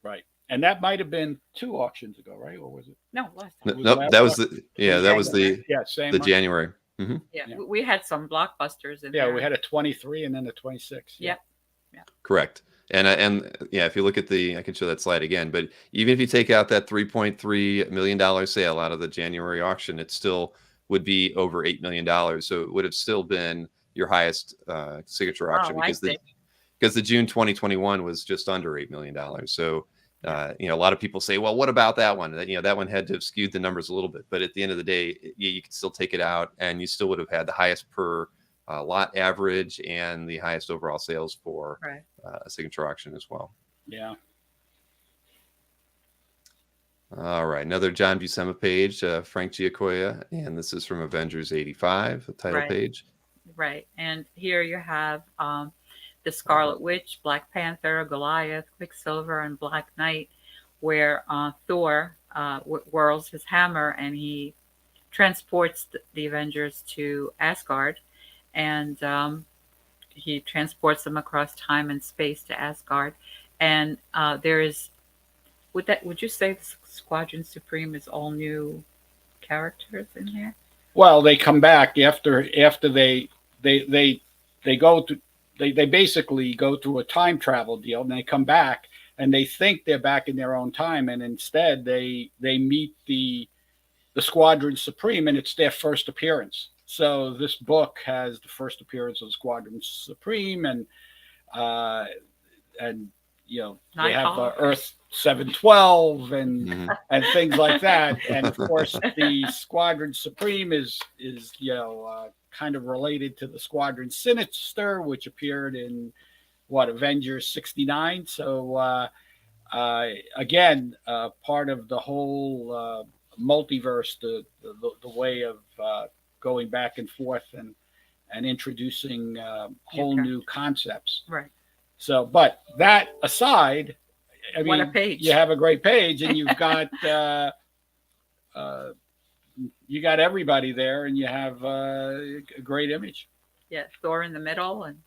Right. And that might have been 2 auctions ago, right? Or was it? No, last No, time. nope, that was the Same the month. January. Mm-hmm. Yeah, Yeah. we had some blockbusters in Yeah, there. we had a 23 and then a 26. Yep. Correct. And yeah, if you look at I can show that slide again, but even if you take out that $3.3 million sale out of the January auction, it still would be over $8 million. So it would have still been your highest signature auction, because the June 2021 was just under $8 million. So, a lot of people say, well, what about that one? That one had to have skewed the numbers a little bit, but at the end of the day, you could still take it out and you still would have had the highest per lot average and the highest overall sales for a signature auction as well. Yeah. All right. Another John Buscema page, Frank Giacoia. And this is from Avengers 85, the title page. Right. And here you have the Scarlet Witch, Black Panther, Goliath, Quicksilver, and Black Knight, where Thor whirls his hammer and he transports the Avengers to Asgard, and he transports them across time and space to Asgard. And there is, would you say the Squadron Supreme is all new characters in there? Well, they come back after they go to. They basically go through a time travel deal, and they come back and they think they're back in their own time, and instead they meet the Squadron Supreme, and it's their first appearance. So this book has the first appearance of the Squadron Supreme, and they have Earth 712 and things like that, and of course the Squadron Supreme is kind of related to the Squadron Sinister, which appeared in Avengers 69. So again, part of the whole multiverse, the way of going back and forth and introducing whole new concepts. Right. So, but that aside, I What mean, a page. you have a great page, and you've got you got everybody there, and you have a great image. Yeah, Thor in the middle, and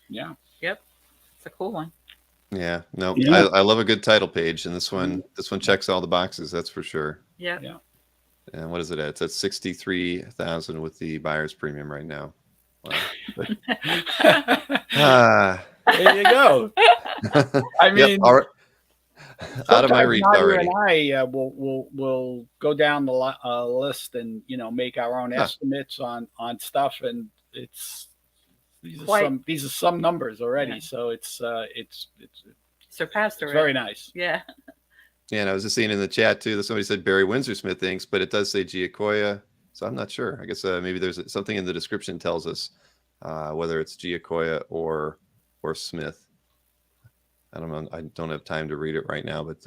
Yep, it's a cool one. Yeah, no, Yeah. I love a good title page, and this one checks all the boxes, that's for sure. Yeah. And what is it at? It's at 63,000 with the buyer's premium right now. Wow. There you go. I mean, out of my reach Nadia already. And I will go down the list and make our own estimates on stuff, and these are some numbers already. Yeah. So it's surpassed already. Very nice. Yeah. Yeah, and I was just seeing in the chat too that somebody said Barry Windsor Smith inks, but it does say Giacoia, so I'm not sure. I guess maybe there's something in the description tells us whether it's Giacoia or Smith. I don't know. I don't have time to read it right now, but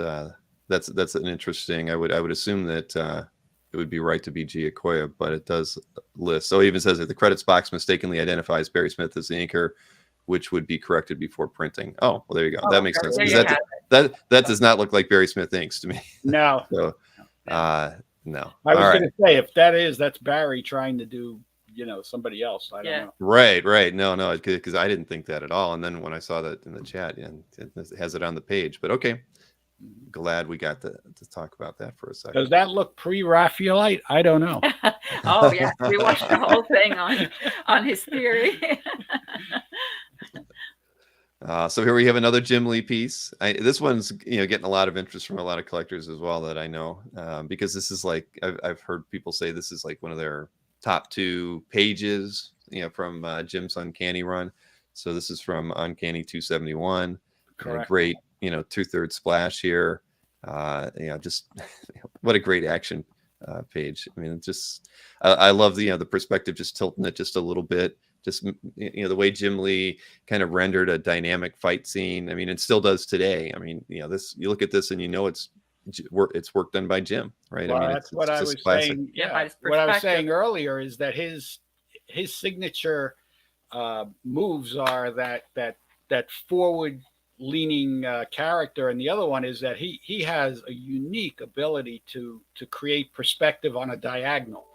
that's an interesting. I would assume that it would be right to be Giacoia, but it does list. So it even says that the credits box mistakenly identifies Barry Smith as the inker, which would be corrected before printing. Oh, well, there you go. That makes sense. That does not look like Barry Smith inks to me. No. So, no. I was going to say, if that's Barry trying to do, somebody else. I don't know. Right. No, because I didn't think that at all. And then when I saw that in the chat, and it has it on the page. But okay, glad we got to talk about that for a second. Does that look pre-Raphaelite? I don't know. Oh yeah, we watched the whole thing on his theory. So here we have another Jim Lee piece. This one's getting a lot of interest from a lot of collectors as well that I know, because this is like I've heard people say this is like one of their top 2 pages, from Jim's Uncanny run. So this is from Uncanny 271. Correct. Great, 2/3 splash here. Just what a great action page. I mean, I love the perspective, just tilting it just a little bit. Just the way Jim Lee kind of rendered a dynamic fight scene. I mean, it still does today. I mean, this, you look at this and it's work done by Jim, right? Well, I mean, that's what I was classic. saying. Yeah, what I was saying earlier is that his signature moves are that forward leaning character, and the other one is that he has a unique ability to create perspective on a diagonal.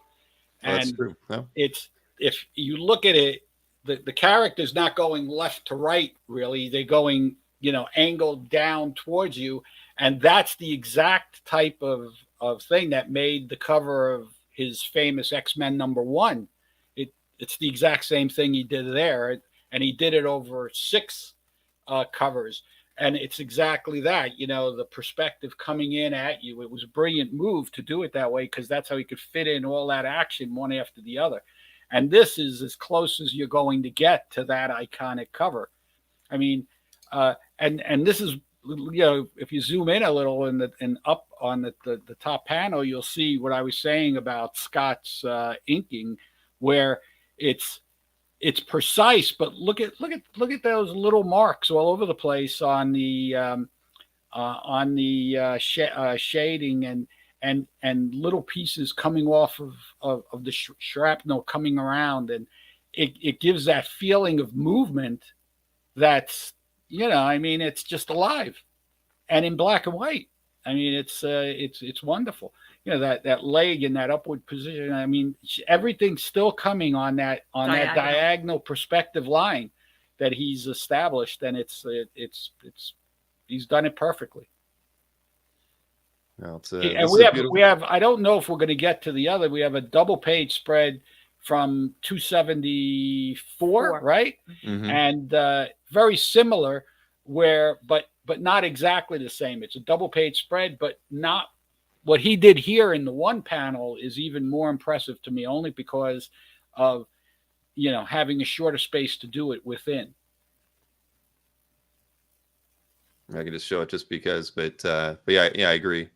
And that's true. No? It's, if you look at it, the character's not going left to right, really. They're going, angled down towards you. And that's the exact type of thing that made the cover of his famous XMen #1. It's the exact same thing he did there. And he did it over 6 covers. And it's exactly that, the perspective coming in at you. It was a brilliant move to do it that way, because that's how he could fit in all that action one after the other. And this is as close as you're going to get to that iconic cover. I mean, and this is, if you zoom in a little and up on the top panel, you'll see what I was saying about Scott's inking, where it's precise, but look at those little marks all over the place on the shading and little pieces coming off of the shrapnel coming around, and it gives that feeling of movement that's, I mean, it's just alive and in black and white. I mean, it's wonderful. That leg in that upward position. I mean, everything's still coming on that diagonal perspective line that he's established, and it's he's done it perfectly. No, and we have I don't know if we're going to get to the other. We have a double page spread from 274, right? Mm-hmm. And very similar, but not exactly the same. It's a double page spread, but not what he did here in the one panel is even more impressive to me, only because of having a shorter space to do it within. I can just show it just because, but yeah, I agree.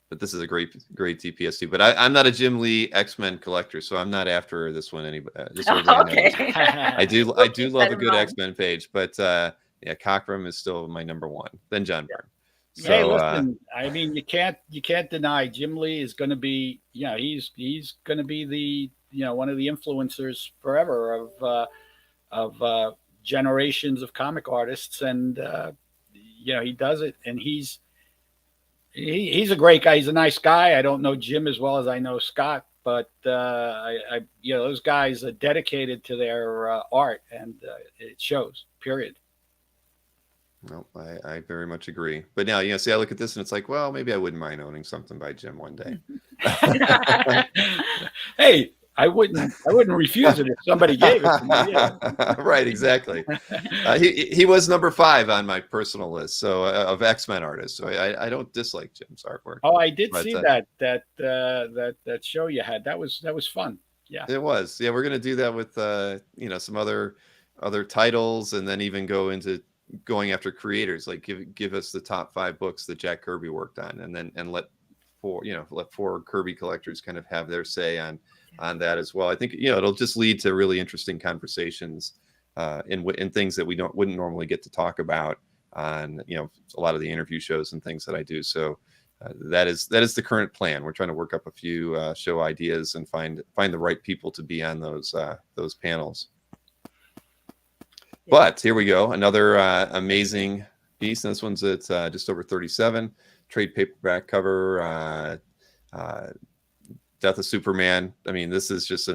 But this is a great DPS2. But I'm not a Jim Lee X-Men collector, so I'm not after this one. Okay. I do love a good X-Men page, but yeah, Cockrum is still my #1. Then John Byrne. So, hey, listen, I mean, you can't deny Jim Lee is going to be, he's going to be the, one of the influencers forever of generations of comic artists, and he does it, and he's a great guy. He's a nice guy. I don't know Jim as well as I know Scott, but those guys are dedicated to their art, and it shows. Period. No, I very much agree. But now, see, I look at this and it's like, well, maybe I wouldn't mind owning something by Jim one day. Hey, I wouldn't refuse it if somebody gave it to me. Yeah. Right, exactly. He was #5 on my personal list, so of X-Men artists. So I don't dislike Jim's artwork. Oh, I did see that show you had. That was fun. Yeah, it was. Yeah, we're gonna do that with some other titles, and then even going after creators, like give us the top 5 books that Jack Kirby worked on, and let 4 Kirby collectors kind of have their say on that as well. I think it'll just lead to really interesting conversations in things that we wouldn't normally get to talk about on a lot of the interview shows and things that I do. So that is the current plan. We're trying to work up a few show ideas and find the right people to be on those panels. But here we go, another amazing piece. And this one's at just over 37, trade paperback cover, Death of Superman. I mean, this is just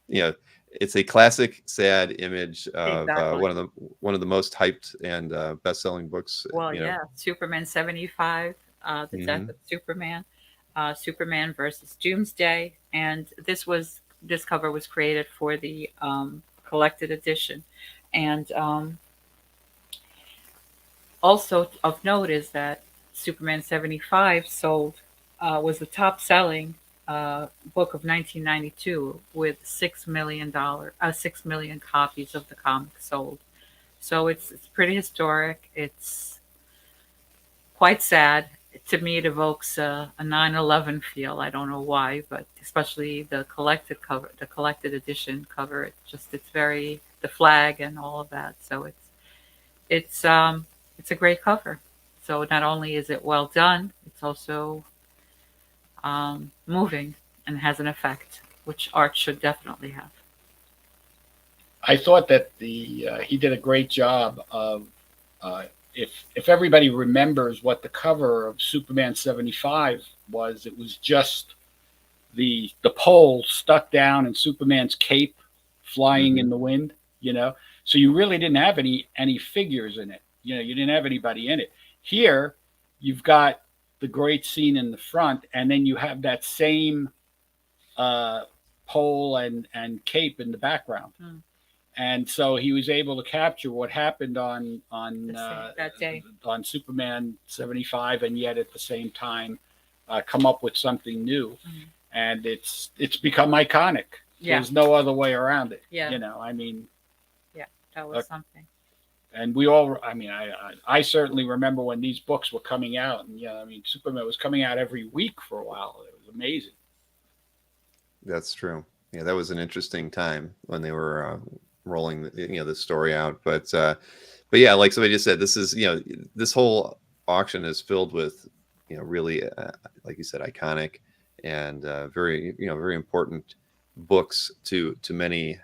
it's a classic, sad image of Exactly. one of the most hyped and best-selling books. Well, yeah, Superman 75, the Death of Superman, Superman versus Doomsday, and this cover was created for the collected edition. And also of note is that Superman 75 was the top selling book of 1992 with $6 million copies of the comic sold. So it's pretty historic. It's quite sad. To me, it evokes a 9/11 feel. I don't know why, but especially the collected cover, the collected edition cover. It's very the flag and all of that. So it's a great cover. So not only is it well done, it's also moving and has an effect, which art should definitely have. I thought that he did a great job of if everybody remembers what the cover of Superman 75 was, it was just the pole stuck down and Superman's cape flying in the wind, So you really didn't have any figures in it. You didn't have anybody in it. Here, you've got the great scene in the front, and then you have that same pole and cape in the background. And so he was able to capture what happened on that day on Superman 75, and yet at the same time come up with something new. And it's become iconic. Yeah. There's no other way around it. Yeah. Yeah, that was something. And we all, I certainly remember when these books were coming out, and Superman was coming out every week for a while. It was amazing. That's true. Yeah, that was an interesting time when they were rolling the story out. But yeah, like somebody just said, this is this whole auction is filled with really like you said, iconic and very very important books to many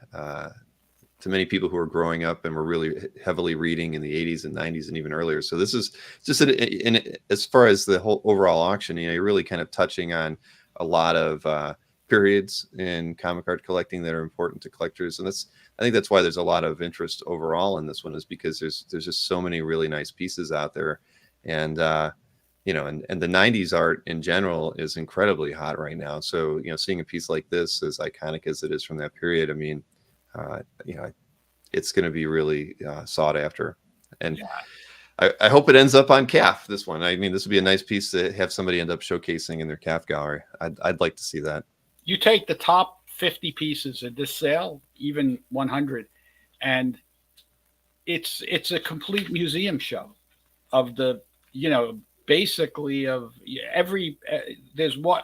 people who are growing up and were really heavily reading in the 80s and 90s and even earlier. So this is just as far as the whole overall auction, you're really kind of touching on a lot of periods in comic art collecting that are important to collectors. And I think that's why there's a lot of interest overall in this one, is because there's just so many really nice pieces out there. And and the 90s art in general is incredibly hot right now. So seeing a piece like this, as iconic as it is from that period, it's going to be really sought after. And yeah. I hope it ends up on CAF, this one. This would be a nice piece to have somebody end up showcasing in their CAF gallery. I'd like to see that. You take the top 50 pieces at this sale, even 100, and it's a complete museum show of the, basically of every,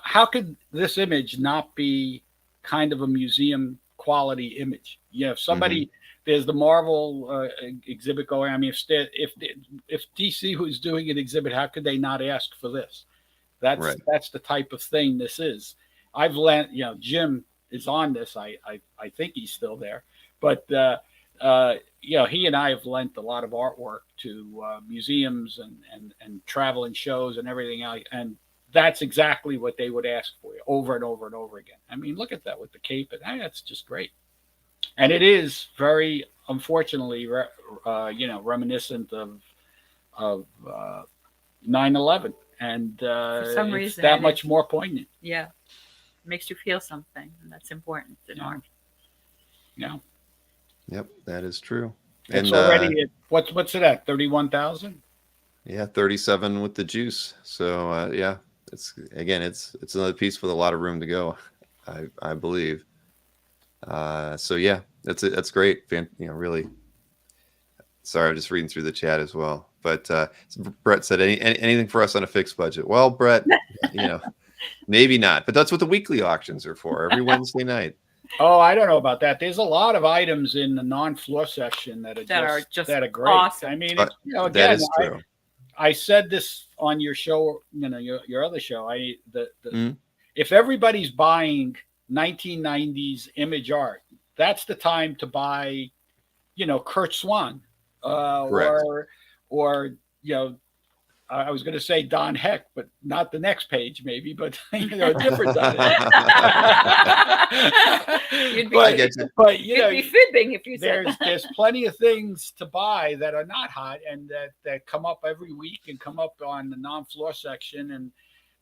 how could this image not be kind of a museum quality image? If somebody, there's the Marvel exhibit going. If DC was doing an exhibit, how could they not ask for this? That's the type of thing this is. I've lent, Jim is on this. I think he's still there, but he and I have lent a lot of artwork to museums and traveling shows and everything else, and that's exactly what they would ask for you over and over and over again. Look at that with the cape, and that's just great. And it is very, unfortunately, reminiscent of 9/11, and for some reason, that much more poignant. Yeah. Makes you feel something, and that's important in art. Yeah. Yep, that is true. It's already at, what's it at? 31,000? Yeah, 37 with the juice. So yeah, it's another piece with a lot of room to go, I believe. So yeah, that's great. Really. Sorry, I'm just reading through the chat as well. But Brett said anything for us on a fixed budget. Well, Brett, maybe not, but that's what the weekly auctions are for, every Wednesday night. Oh, I don't know about that. There's a lot of items in the non-floor section that are great. Awesome. Again, that is true. I said this on your show, your other show. If everybody's buying 1990s image art, that's the time to buy, Kurt Swan, or I was going to say Don Heck, but not the next page, maybe, but a different Don Heck. You'd be fibbing if you said that. There's plenty of things to buy that are not hot and that come up every week and come up on the non-floor section,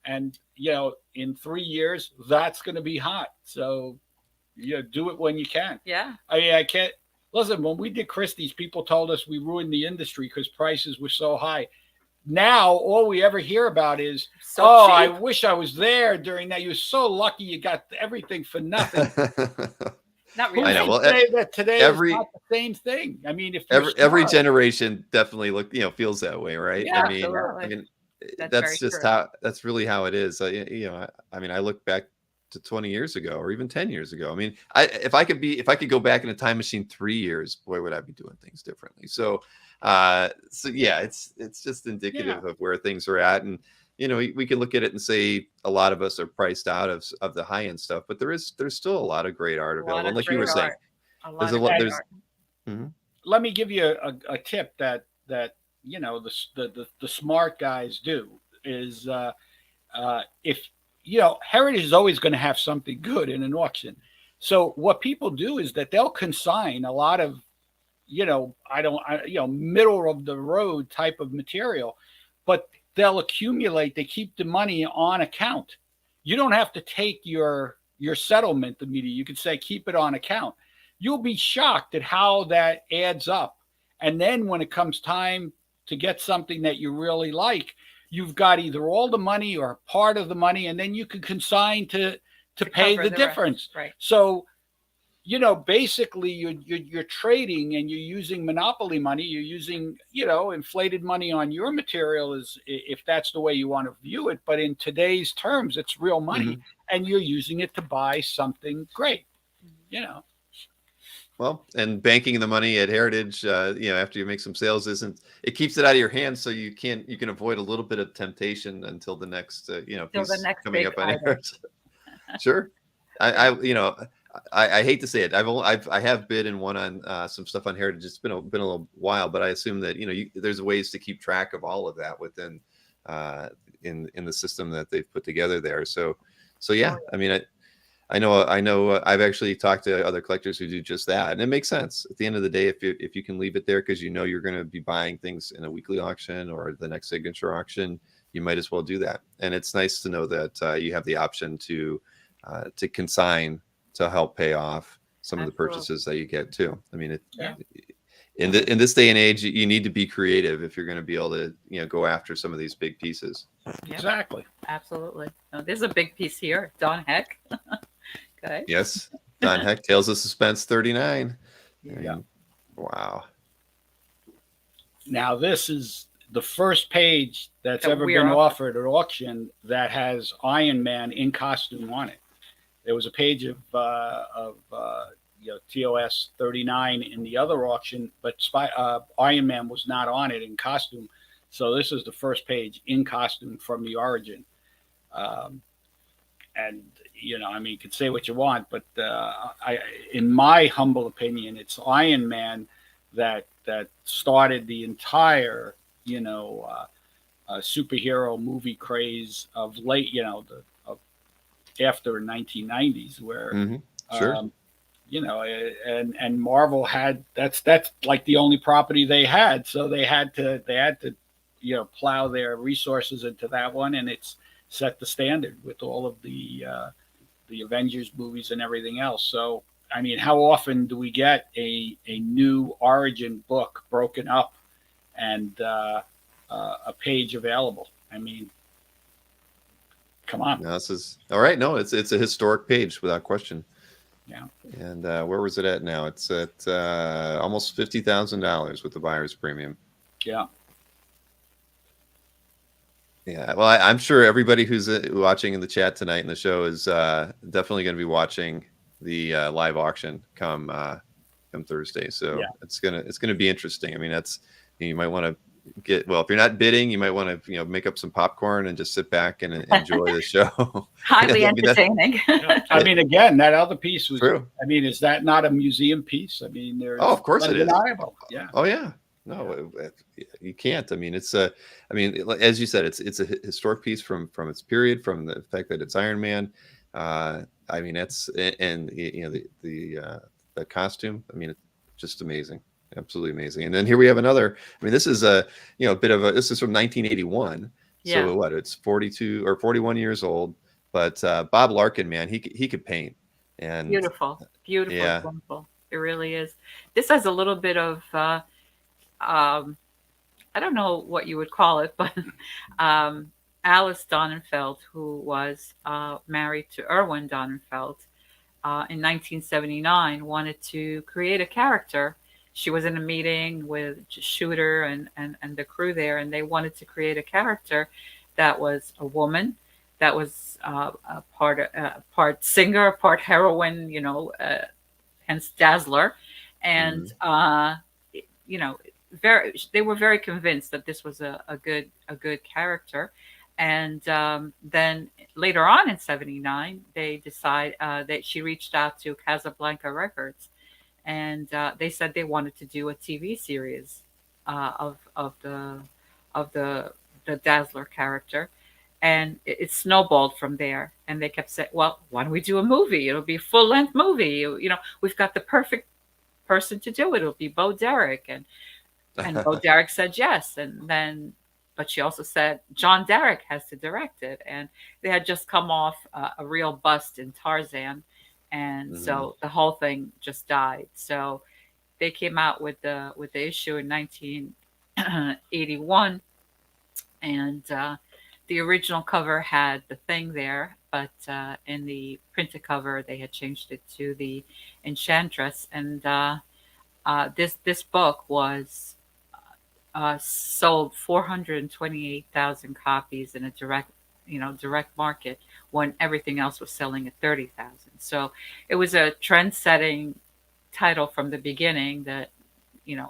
and in 3 years that's going to be hot. So do it when you can. Yeah. I can't listen. When we did Christie's, people told us we ruined the industry because prices were so high. now all we ever hear about is, So oh, cheap. I wish I was there during that. You're so lucky you got everything for nothing. Not Who's really. I know. to Well, say that today every- is not the same thing? I mean, if you're every smart, generation definitely feels that way, right? Yeah, I mean, absolutely. That's that's very just true. that's really how it is. I mean, I look back to 20 years ago or even 10 years ago. I mean, if I could go back in a time machine 3 years, boy, would I be doing things differently. So yeah, it's just indicative of where things are at. And we can look at it and say a lot of us are priced out of the high end stuff, but there's still a lot of great art available. And like you were saying, there's a lot. There's Mhm. Let me give you a tip that the smart guys do is if Heritage is always going to have something good in an auction. So what people do is that they'll consign a lot of middle of the road type of material, but they'll accumulate. They keep the money on account. You don't have to take your settlement immediately. You could say keep it on account. You'll be shocked at how that adds up. And then when it comes time to get something that you really like, you've got either all the money or part of the money, and then you can consign to pay the difference. Right. So, basically you're trading and you're using monopoly money. You're using, inflated money on your material, is if that's the way you want to view it. But in today's terms, it's real money, and you're using it to buy something great, Well, and banking the money at Heritage, after you make some sales, it keeps it out of your hands, so you can avoid a little bit of temptation until the next, piece coming up on air. Sure, I hate to say it. I have bid and won on some stuff on Heritage. It's been a little while, but I assume that there's ways to keep track of all of that within in the system that they've put together there. So yeah, I mean, I know. I've actually talked to other collectors who do just that, and it makes sense. At the end of the day, if you can leave it there because you're going to be buying things in a weekly auction or the next signature auction, you might as well do that. And it's nice to know that you have the option to consign to help pay off some of the purchases that you get too. I mean, in this day and age, you need to be creative if you're going to be able to go after some of these big pieces. Exactly. Absolutely. Oh, there's a big piece here. Don Heck. Okay. Yes, Don Heck, Tales of Suspense 39. Yeah. Wow. Now this is the first page that's ever been offered at auction that has Iron Man in costume on it. There was a page of TOS 39 in the other auction, but Iron Man was not on it in costume. So this is the first page in costume from the origin. And I mean, you could say what you want, but in my humble opinion, it's Iron Man that started the entire superhero movie craze of late, after 1990s, where Sure. and Marvel had that's like the only property they had, so they had to plow their resources into that one, and it's set the standard with all of the Avengers movies and everything else. So I mean, how often do we get a new origin book broken up and a page available? I mean, come on. No, this is all right. No, it's a historic page without question. Yeah. And where was it at now? It's at almost $50,000 with the buyer's premium. Yeah. Yeah. Well, I'm sure everybody who's watching in the chat tonight in the show is definitely going to be watching the live auction come Thursday. So it's gonna be interesting. I mean, you might want to if you're not bidding, you might want to make up some popcorn and just sit back and enjoy the show. Highly entertaining. I mean, again, that other piece was true. I mean, is that not a museum piece? I mean, there's of course it is. Yeah. Oh yeah. No, you can't. I mean, as you said, it's a historic piece from its period, from the fact that it's Iron Man. I mean, the costume. I mean, it's just amazing, absolutely amazing. And then here we have another. I mean, this is this is from 1981. Yeah. So it's 42 or 41 years old. But Bob Larkin, man, he could paint. And beautiful, yeah. wonderful. It really is. This has a little bit of I don't know what you would call it, but Alice Donenfeld, who was married to Erwin Donenfeld, in 1979, wanted to create a character. She was in a meeting with Shooter and the crew there, and they wanted to create a character that was a woman, that was a part singer, part heroine, hence Dazzler, and they were very convinced that this was a good character. And then later on in '79, they decide that she reached out to Casablanca Records, and they said they wanted to do a TV series of the Dazzler character, and it snowballed from there. And they kept saying, "Well, why don't we do a movie? It'll be a full-length movie. We've got the perfect person to do it. It'll be Bo Derek." And Bo Derek said yes, and then. But she also said John Derek has to direct it, and they had just come off a real bust in Tarzan, and so the whole thing just died. So they came out with the issue in 1981, and the original cover had the Thing there, but in the printed cover they had changed it to the Enchantress, and this book was. Sold 428,000 copies in a direct market when everything else was selling at 30,000. So it was a trend-setting title from the beginning that,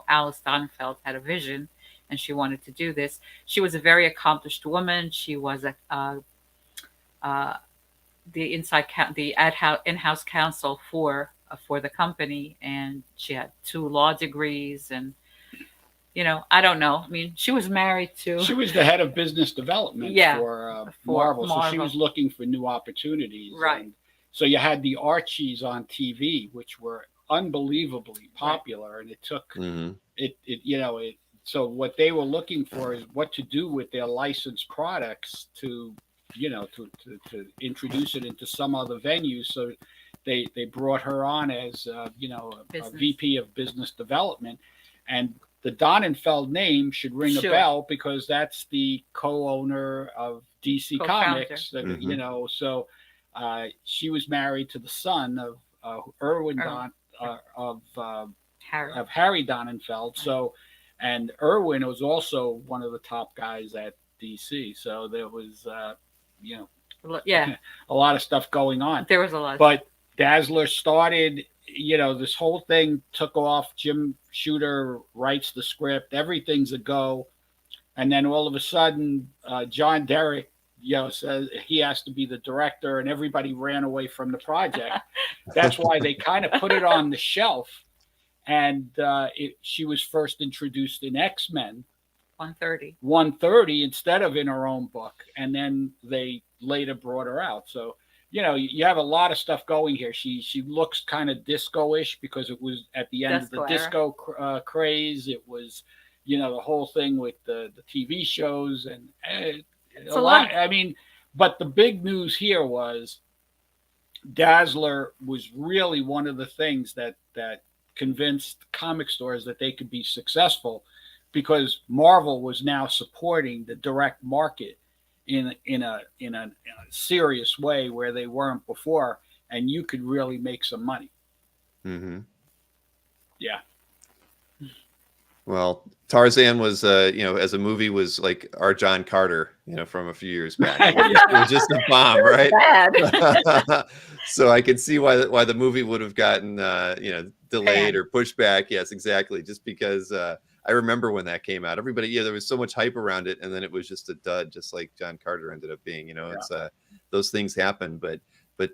Alice Donenfeld had a vision and she wanted to do this. She was a very accomplished woman. She was the in-house counsel for the company, and she had 2 law degrees, and I don't know. I mean, she was married to. She was the head of business development for Marvel, so she was looking for new opportunities. Right. And so you had the Archies on TV, which were unbelievably popular, and it took it. So what they were looking for is what to do with their licensed products to introduce it into some other venues. So they brought her on as a VP of business development, and the Donenfeld name should ring a bell because that's the co-owner of DC Comics. So she was married to the son of Erwin of Harry Donenfeld. So, and Erwin was also one of the top guys at DC. So there was, a lot of stuff going on. There was a lot. But Dazzler started. This whole thing took off. Jim Shooter writes the script. Everything's a go. And then all of a sudden, John Derek, says he has to be the director, and everybody ran away from the project. That's why they kind of put it on the shelf. And she was first introduced in XMen 130 instead of in her own book. And then they later brought her out. So, you have a lot of stuff going here. She looks kind of disco-ish because it was at the end of the disco craze. It was, the whole thing with the TV shows and a lot. I mean, but the big news here was Dazzler was really one of the things that convinced comic stores that they could be successful, because Marvel was now supporting the direct market in a serious way where they weren't before, and you could really make some money. Yeah. Well, Tarzan was as a movie was like our John Carter, from a few years back. It was just a bomb, right? So I can see why the movie would have gotten delayed or pushed back. Yes, exactly. Just because I remember when that came out, everybody, there was so much hype around it, and then it was just a dud, just like John Carter ended up being. It's those things happen, but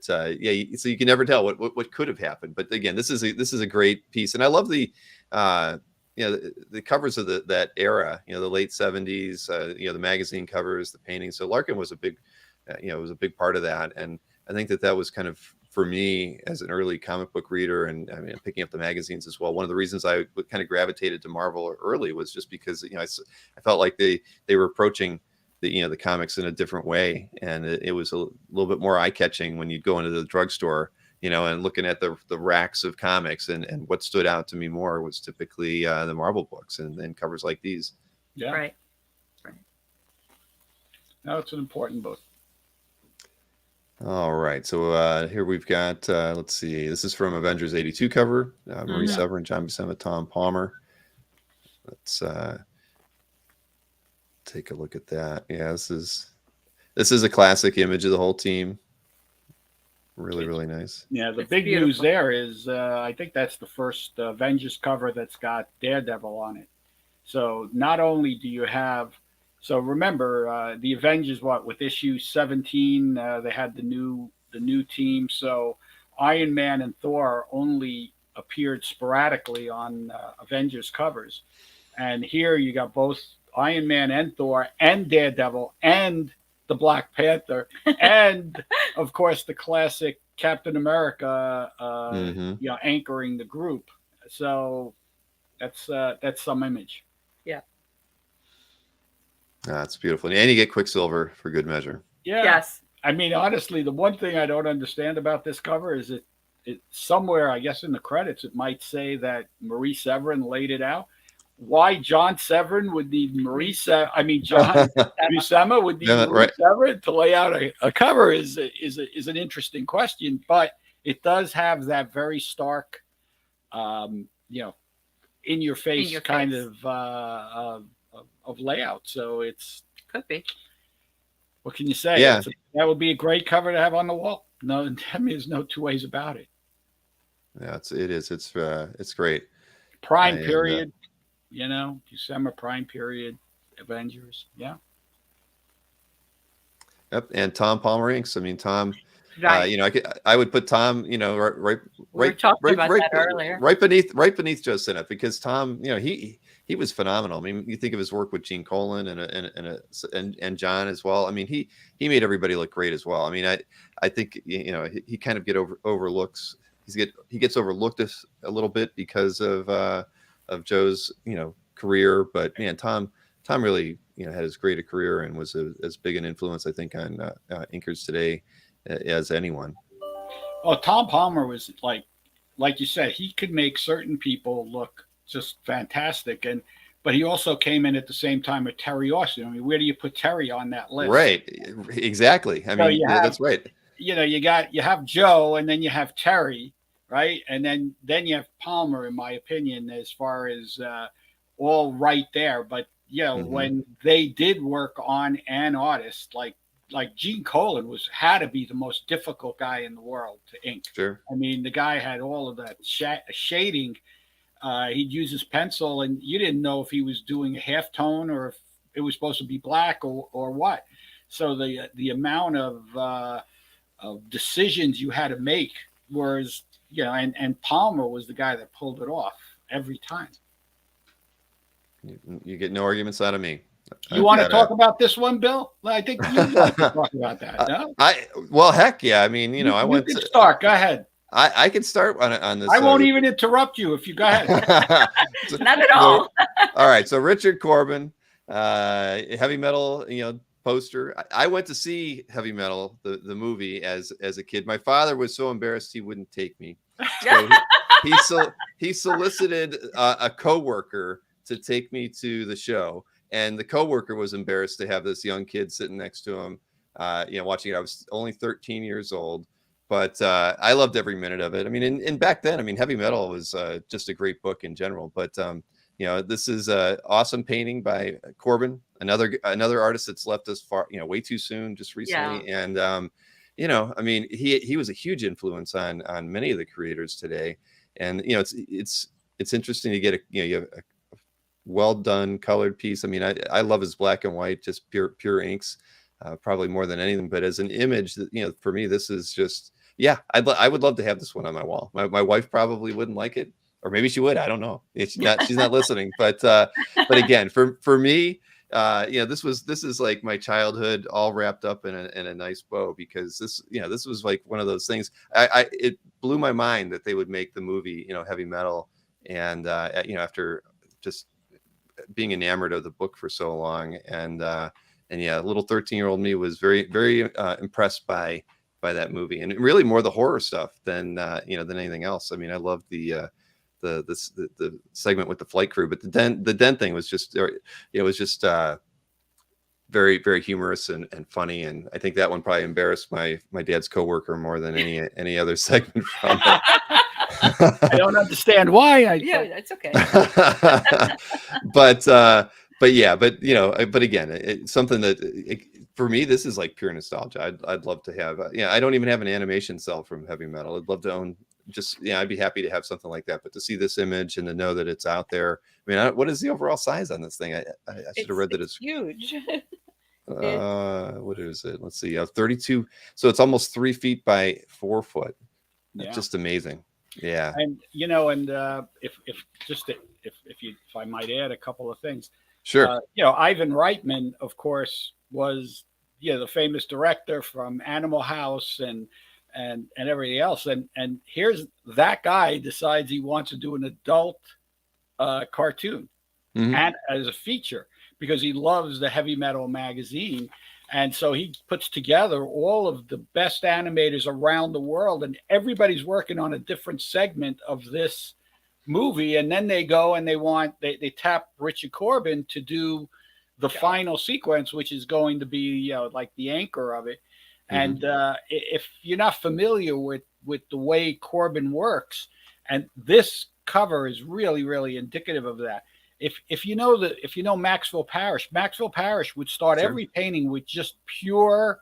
so you can never tell what could have happened. But again, this is a great piece, and I love the the covers of that era, the late '70s, the magazine covers, the paintings. So Larkin was a big, was a big part of that, and I think that was kind of, for me as an early comic book reader, and I mean, picking up the magazines as well, one of the reasons I kind of gravitated to Marvel early was just because I felt like they were approaching the comics in a different way, and it was a little bit more eye-catching when you'd go into the drugstore, and looking at the racks of comics, and what stood out to me more was typically the Marvel books and covers like these. Yeah. Right. No, it's an important book. All right, so here we've got, let's see, this is from Avengers 82 cover, Marie Severin, John Buscema, Tom Palmer. Let's take a look at that. Yeah, this is a classic image of the whole team. Really, really nice. Yeah, the It's big beautiful. news there is I think that's the first Avengers cover that's got Daredevil on it. So not only do you have, so remember the Avengers, with issue 17, they had the new team. So Iron Man and Thor only appeared sporadically on Avengers covers, and here you got both Iron Man and Thor and Daredevil and the Black Panther and of course the classic Captain America anchoring the group. So that's some image. Yeah. That's beautiful. And you get Quicksilver for good measure. Yeah. Yes. I mean, honestly, the one thing I don't understand about this cover is it somewhere, I guess in the credits, it might say that Marie Severin laid it out. Why John Severin would need John Buscema would need Marie Severin to lay out a cover is an interesting question, but it does have that very stark, in your face kind of layout. So it's Could be. what can you say? Yeah, that would be a great cover to have on the wall. No, I mean, there's no two ways about it. Yeah, it's great. Prime period. December prime period, Avengers. Yeah. Yep, and Tom Palmer inks. I mean, Tom. Right. I would put Tom. Right Earlier. Right beneath Joe Sinnott, because Tom. He was phenomenal. I mean, you think of his work with Gene Colan and John as well. I mean, he made everybody look great as well. I mean, I think he kind of overlooks. He gets overlooked a little bit because of Joe's career, but man, Tom really had as great a career and was as big an influence, I think, on inkers today as anyone. Well, Tom Palmer was like you said, he could make certain people look just fantastic, but he also came in at the same time with Terry Austin. I mean, where do you put Terry on that list? Right, exactly. I mean, that's right. You have Joe, and then you have Terry. Right. And then you have Palmer, in my opinion, as far as all right there. But, when they did work on an artist like Gene Colan had to be the most difficult guy in the world to ink. Sure. I mean, the guy had all of that shading. He'd use his pencil, and you didn't know if he was doing a half tone or if it was supposed to be black or what. So the amount of decisions you had to make was, and Palmer was the guy that pulled it off every time. You get no arguments out of me. You want to talk about this one, Bill? I think you'd like to talk about that. No? Heck yeah. I mean, I went to start. Go ahead. I can start on this. I won't even interrupt you if you go ahead. Not at all. All right. So Richard Corbin, heavy metal, poster. I went to see Heavy Metal, the movie, as a kid. My father was so embarrassed he wouldn't take me. So he solicited a coworker to take me to the show, and the coworker was embarrassed to have this young kid sitting next to him, watching it. I was only 13 years old, but I loved every minute of it. I mean, and back then, I mean, Heavy Metal was just a great book in general, but this is awesome painting by Corbin, another artist that's left us way too soon, just recently. Yeah. And I mean, he was a huge influence on many of the creators today. And it's interesting to get you have a well done colored piece. I mean, I love his black and white, just pure inks, probably more than anything. But as an image, that for me, this is just I would love to have this one on my wall. My wife probably wouldn't like it. Or maybe she would. I don't know. She's not listening. But again, for me, this is like my childhood all wrapped up in a nice bow, because this was like one of those things. It blew my mind that they would make the movie, Heavy Metal, and after just being enamored of the book for so long, and little 13-year-old me was very, very impressed by that movie, and really more the horror stuff than anything else. I mean, I loved the the segment with the flight crew. But the den thing was just, it was just very, very humorous and funny. And I think that one probably embarrassed my dad's coworker more than any other segment from it. I don't understand why. Yeah, that's okay. But yeah, but but again, it's something that for me, this is like pure nostalgia. I'd love to have. I don't even have an animation cell from Heavy Metal. I'd love to own. I'd be happy to have something like that. But to see this image and to know that it's out there, I mean, what is the overall size on this thing? I should have read that it's huge. What is it? Let's see. 32. So it's almost 3 feet by 4 foot. That's just amazing. Yeah. And if I might add a couple of things. Sure. Ivan Reitman, of course, was the famous director from Animal House and everything else. And here's that guy decides he wants to do an adult cartoon and as a feature because he loves the Heavy Metal magazine. And so he puts together all of the best animators around the world, and everybody's working on a different segment of this movie. And then they go and they tap Richard Corbin to do the final sequence, which is going to be, like the anchor of it. And if you're not familiar with the way Corbin works, and this cover is really, really indicative of that. If you know Maxwell Parrish would start every painting with just pure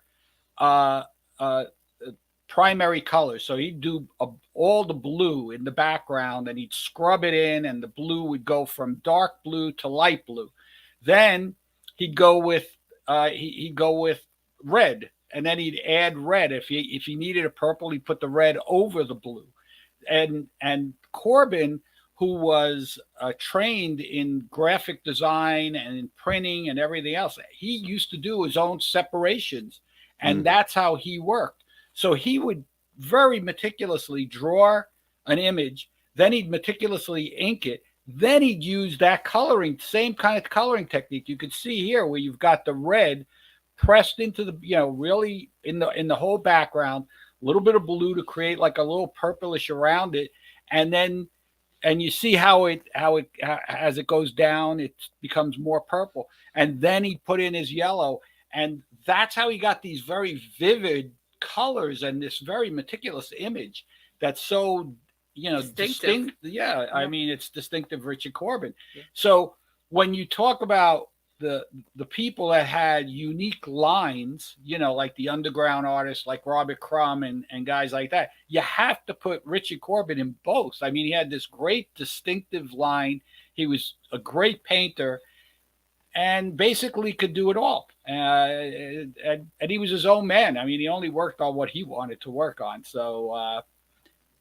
primary colors. So he'd do all the blue in the background, and he'd scrub it in, and the blue would go from dark blue to light blue. Then he'd go with red, and then he'd add red. If he needed a purple, he'd put the red over the blue. And Corbin, who was trained in graphic design and in printing and everything else, he used to do his own separations, and that's how he worked. So he would very meticulously draw an image, then he'd meticulously ink it, then he'd use that same kind of coloring technique. You could see here where you've got the red pressed into the, really in the whole background, a little bit of blue to create like a little purplish around it, and you see how it as it goes down, it becomes more purple. And then he put in his yellow, and that's how he got these very vivid colors and this very meticulous image that's so distinct. I mean, it's distinctive Richard Corbin. So when you talk about the people that had unique lines, like the underground artists like Robert Crumb and guys like that, you have to put Richard Corbin in both. I mean, he had this great distinctive line. He was a great painter and basically could do it all. And he was his own man. I mean, he only worked on what he wanted to work on. So,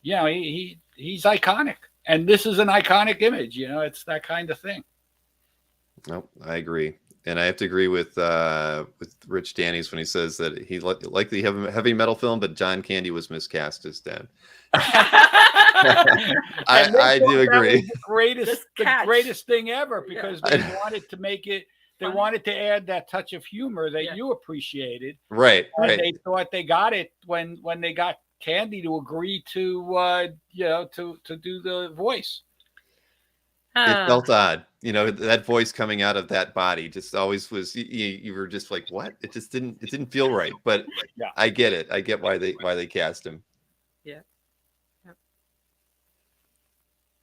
he's iconic. And this is an iconic image. It's that kind of thing. Nope, I agree, and I have to agree with Rich Danny's when he says that he liked the Heavy Metal film, but John Candy was miscast as Dan. I do agree. The greatest thing ever, because they wanted to make it. They wanted to add that touch of humor that you appreciated. Right. They thought they got it when they got Candy to agree to do the voice. It felt odd, that voice coming out of that body just always was. You were just like, what? It just didn't feel right. But I get it. I get why they cast him. Yeah.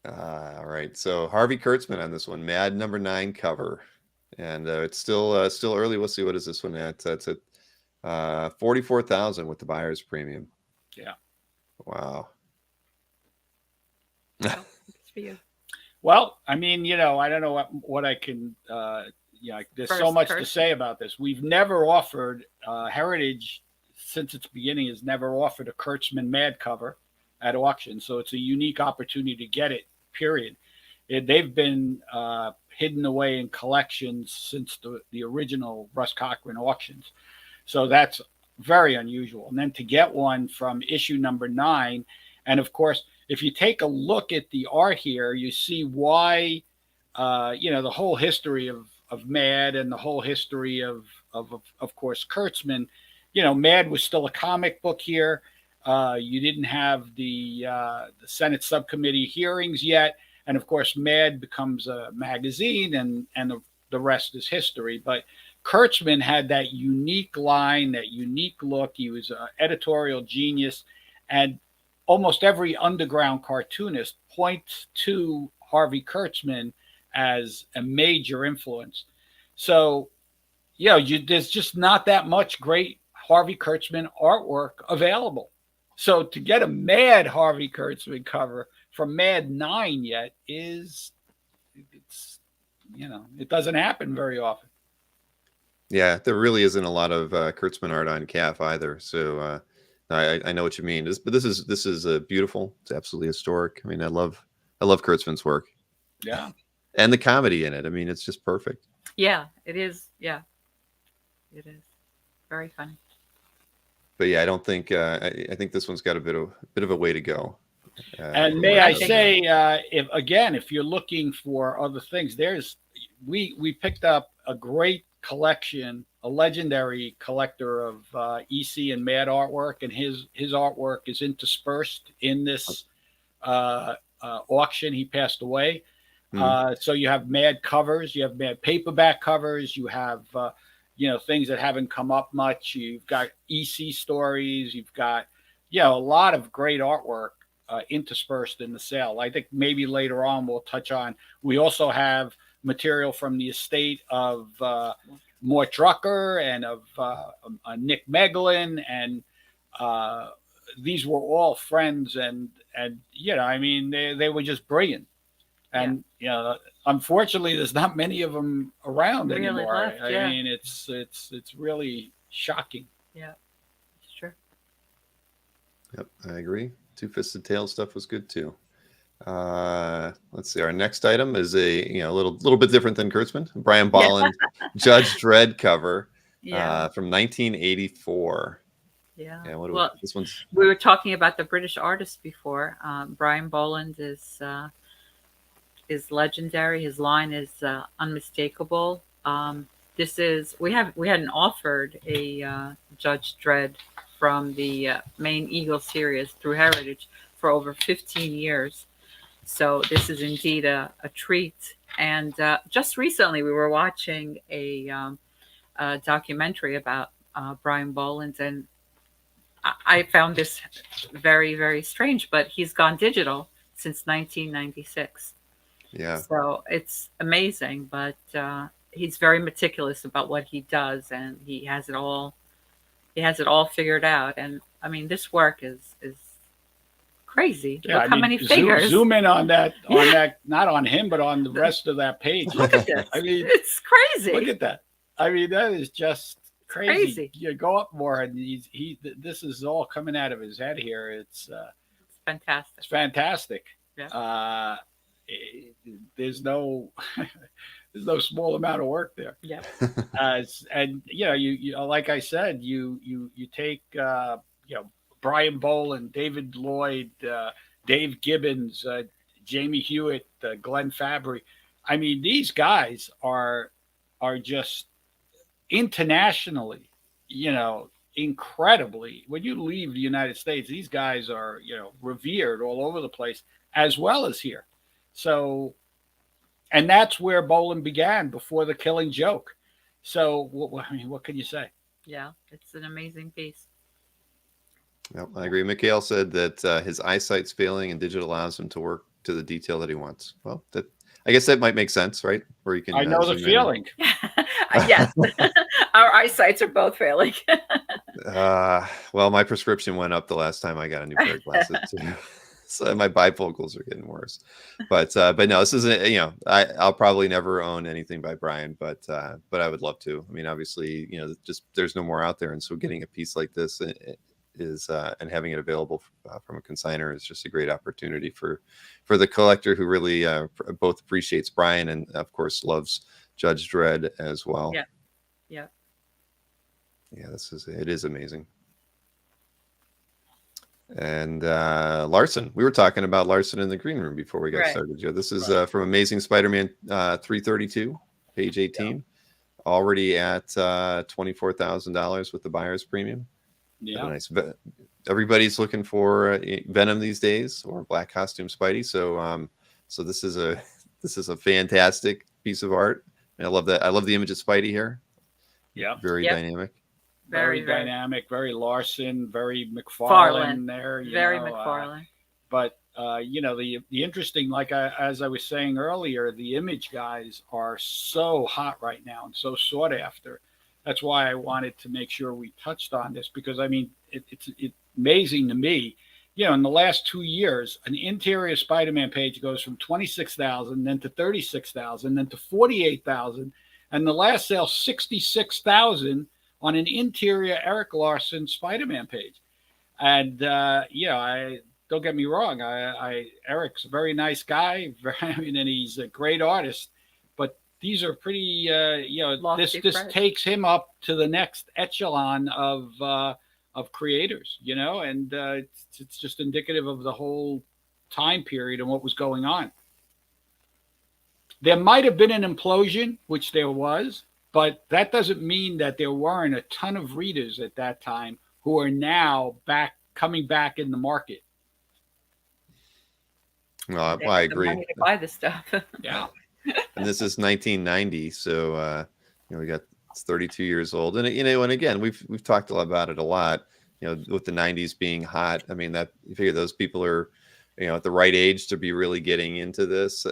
All right. So Harvey Kurtzman on this one, Mad #9 cover, and it's still early. We'll see, what is this one at? That's at 44,000 with the buyer's premium. Yeah. Wow. It's for you. Well, I mean, I don't know what I can, there's so much to say about this. We've never offered, Heritage, since its beginning, has never offered a Kurtzman Mad cover at auction. So it's a unique opportunity to get it, period. They've been hidden away in collections since the original Russ Cockrum auctions. So that's very unusual. And then to get one from issue number 9, and of course, if you take a look at the art here, you see why, the whole history of Mad and the whole history of course, Kurtzman. Mad was still a comic book here. You didn't have the Senate subcommittee hearings yet. And of course, Mad becomes a magazine, and the rest is history. But Kurtzman had that unique line, that unique look. He was an editorial genius, and almost every underground cartoonist points to Harvey Kurtzman as a major influence. So, there's just not that much great Harvey Kurtzman artwork available. So to get a Mad Harvey Kurtzman cover from Mad 9 yet it's it doesn't happen very often. Yeah, there really isn't a lot of Kurtzman art on CAF either. So I know what you mean. But this is beautiful. It's absolutely historic. I mean, I love Kurtzman's work. Yeah, and the comedy in it. I mean, it's just perfect. Yeah, it is. Yeah, it is very funny. But yeah, I don't think I think this one's got a bit of a way to go. And may I say, if you're looking for other things, we picked up a great collection, a legendary collector of EC and Mad artwork, and his artwork is interspersed in this auction. He passed away. So you have Mad covers, you have Mad paperback covers, you have things that haven't come up much. You've got EC stories, you've got a lot of great artwork interspersed in the sale. I think maybe later on we'll touch on. We also have material from the estate of Mort Drucker and of Nick Meglin, and these were all friends, and I mean they were just brilliant. And unfortunately, there's not many of them around anymore. Left, I mean, it's really shocking. Yeah, it's true. Yep, I agree. Two-Fisted Tail stuff was good too. Let's see. Our next item is a little bit different than Kurtzman. Brian Bolland, Judge Dredd cover from 1984. Yeah. This one's. We were talking about the British artist before. Brian Bolland is legendary. His line is unmistakable. We hadn't offered a Judge Dredd from the main Eagle series through Heritage for over 15 years. So this is indeed a treat. And just recently we were watching a documentary about Brian Bolland, and I found this very, very strange, but he's gone digital since 1996. Yeah. So it's amazing, but he's very meticulous about what he does, and he has it all figured out. And I mean, this work is crazy. Yeah, Look how many figures. Zoom in on that, not on him, but on the rest of that page. Look at this. I mean, it's crazy. Look at that. I mean, that is just crazy. You go up more, and this is all coming out of his head here. It's fantastic. It's fantastic. Yeah. There's no small amount of work there. Yeah. And you like I said, you take Brian Bolland, David Lloyd, Dave Gibbons, Jamie Hewitt, Glenn Fabry. I mean, these guys are just internationally, incredibly. When you leave the United States, these guys are revered all over the place, as well as here. So, and that's where Bolland began, before The Killing Joke. So, I mean, what can you say? Yeah, it's an amazing piece. Yep, I agree. Mikhail said that his eyesight's failing and digital allows him to work to the detail that he wants. Well, I guess that might make sense, right? Where you can. I know the feeling. Yes, our eyesights are both failing. Well, my prescription went up the last time I got a new pair of glasses too. So my bifocals are getting worse, but no, this isn't. I'll probably never own anything by Brian, but I would love to. I mean, obviously, just there's no more out there, and so getting a piece like this is and having it available from a consignor is just a great opportunity for the collector who really both appreciates Brian and of course loves Judge Dredd as well. Yeah. It is amazing. And Larson, we were talking about Larson in the green room before we got started, Joe. This is from Amazing Spider-Man 332, page 18, already at $24,000 with the buyer's premium. Yeah, nice. Everybody's looking for Venom these days, or black costume Spidey. So So this is a fantastic piece of art. And I love that. I love the image of Spidey here. Yeah. Very dynamic. Very dynamic, very Larson, very McFarlane there. Very McFarlane. But the interesting, as I was saying earlier, the image guys are so hot right now and so sought after. That's why I wanted to make sure we touched on this, because I mean it's amazing to me. In the last 2 years, an interior Spider-Man page goes from 26,000, then to 36,000, then to 48,000, and the last sale 66,000 on an interior Eric Larson Spider-Man page. And I don't get me wrong, Eric's a very nice guy, and he's a great artist. But these are pretty, this takes him up to the next echelon of creators, and it's just indicative of the whole time period and what was going on. There might have been an implosion, which there was, but that doesn't mean that there weren't a ton of readers at that time who are now coming back in the market. Well, I agree. Money to buy this stuff. Yeah. And this is 1990, so we got it's 32 years old, and and again we've talked about it a lot. With the 90s being hot, I mean that you figure those people are, at the right age to be really getting into this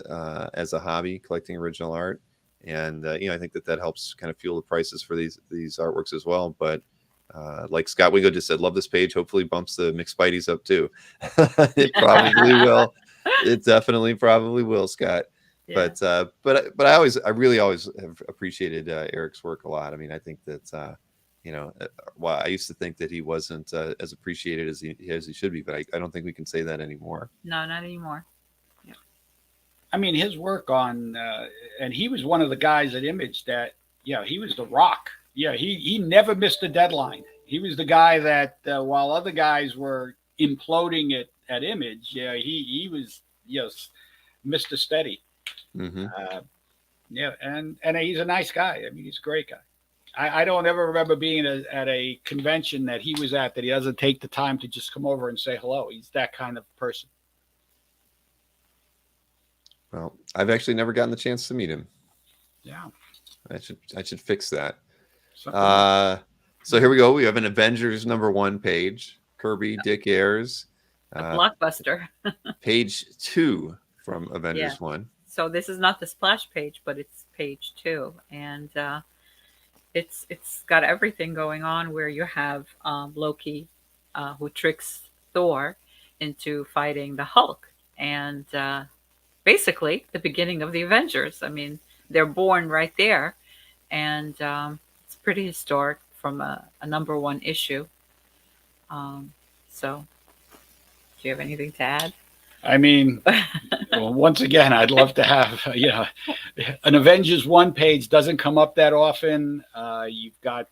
as a hobby, collecting original art, and I think that helps kind of fuel the prices for these artworks as well. But like Scott Wingo just said, love this page. Hopefully bumps the McSpideys up too. It probably will. It definitely probably will, Scott. Yeah. But I really always have appreciated Eric's work a lot. I mean, I think that I used to think that he wasn't as appreciated as he should be, but I don't think we can say that anymore. No, not anymore. Yeah. I mean, his work on and he was one of the guys at Image that he was the rock. Yeah, he never missed a deadline. He was the guy that while other guys were imploding at Image, he was Mr. Steady. Mm-hmm. And he's a nice guy. I mean, he's a great guy. I don't ever remember being at a convention that he was at that he doesn't take the time to just come over and say hello. He's that kind of person. Well, I've actually never gotten the chance to meet him. Yeah, I should fix that. So here we go. We have an Avengers #1 page. Kirby, Dick Ayers. A blockbuster. Page 2 from Avengers 1. So this is not the splash page, but it's page 2, and it's got everything going on where you have Loki, who tricks Thor into fighting the Hulk, and basically the beginning of the Avengers. I mean, they're born right there, and it's pretty historic from a #1 issue. So, do you have anything to add? I mean, well, once again, I'd love to have, an Avengers 1 page doesn't come up that often. You've got,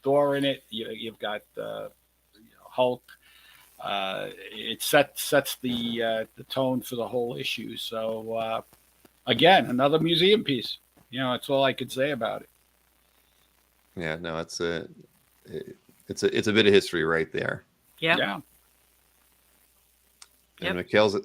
Thor in it. You've got Hulk. It sets the tone for the whole issue. So, again, another museum piece. That's all I could say about it. Yeah, no, it's a bit of history right there. Yeah. And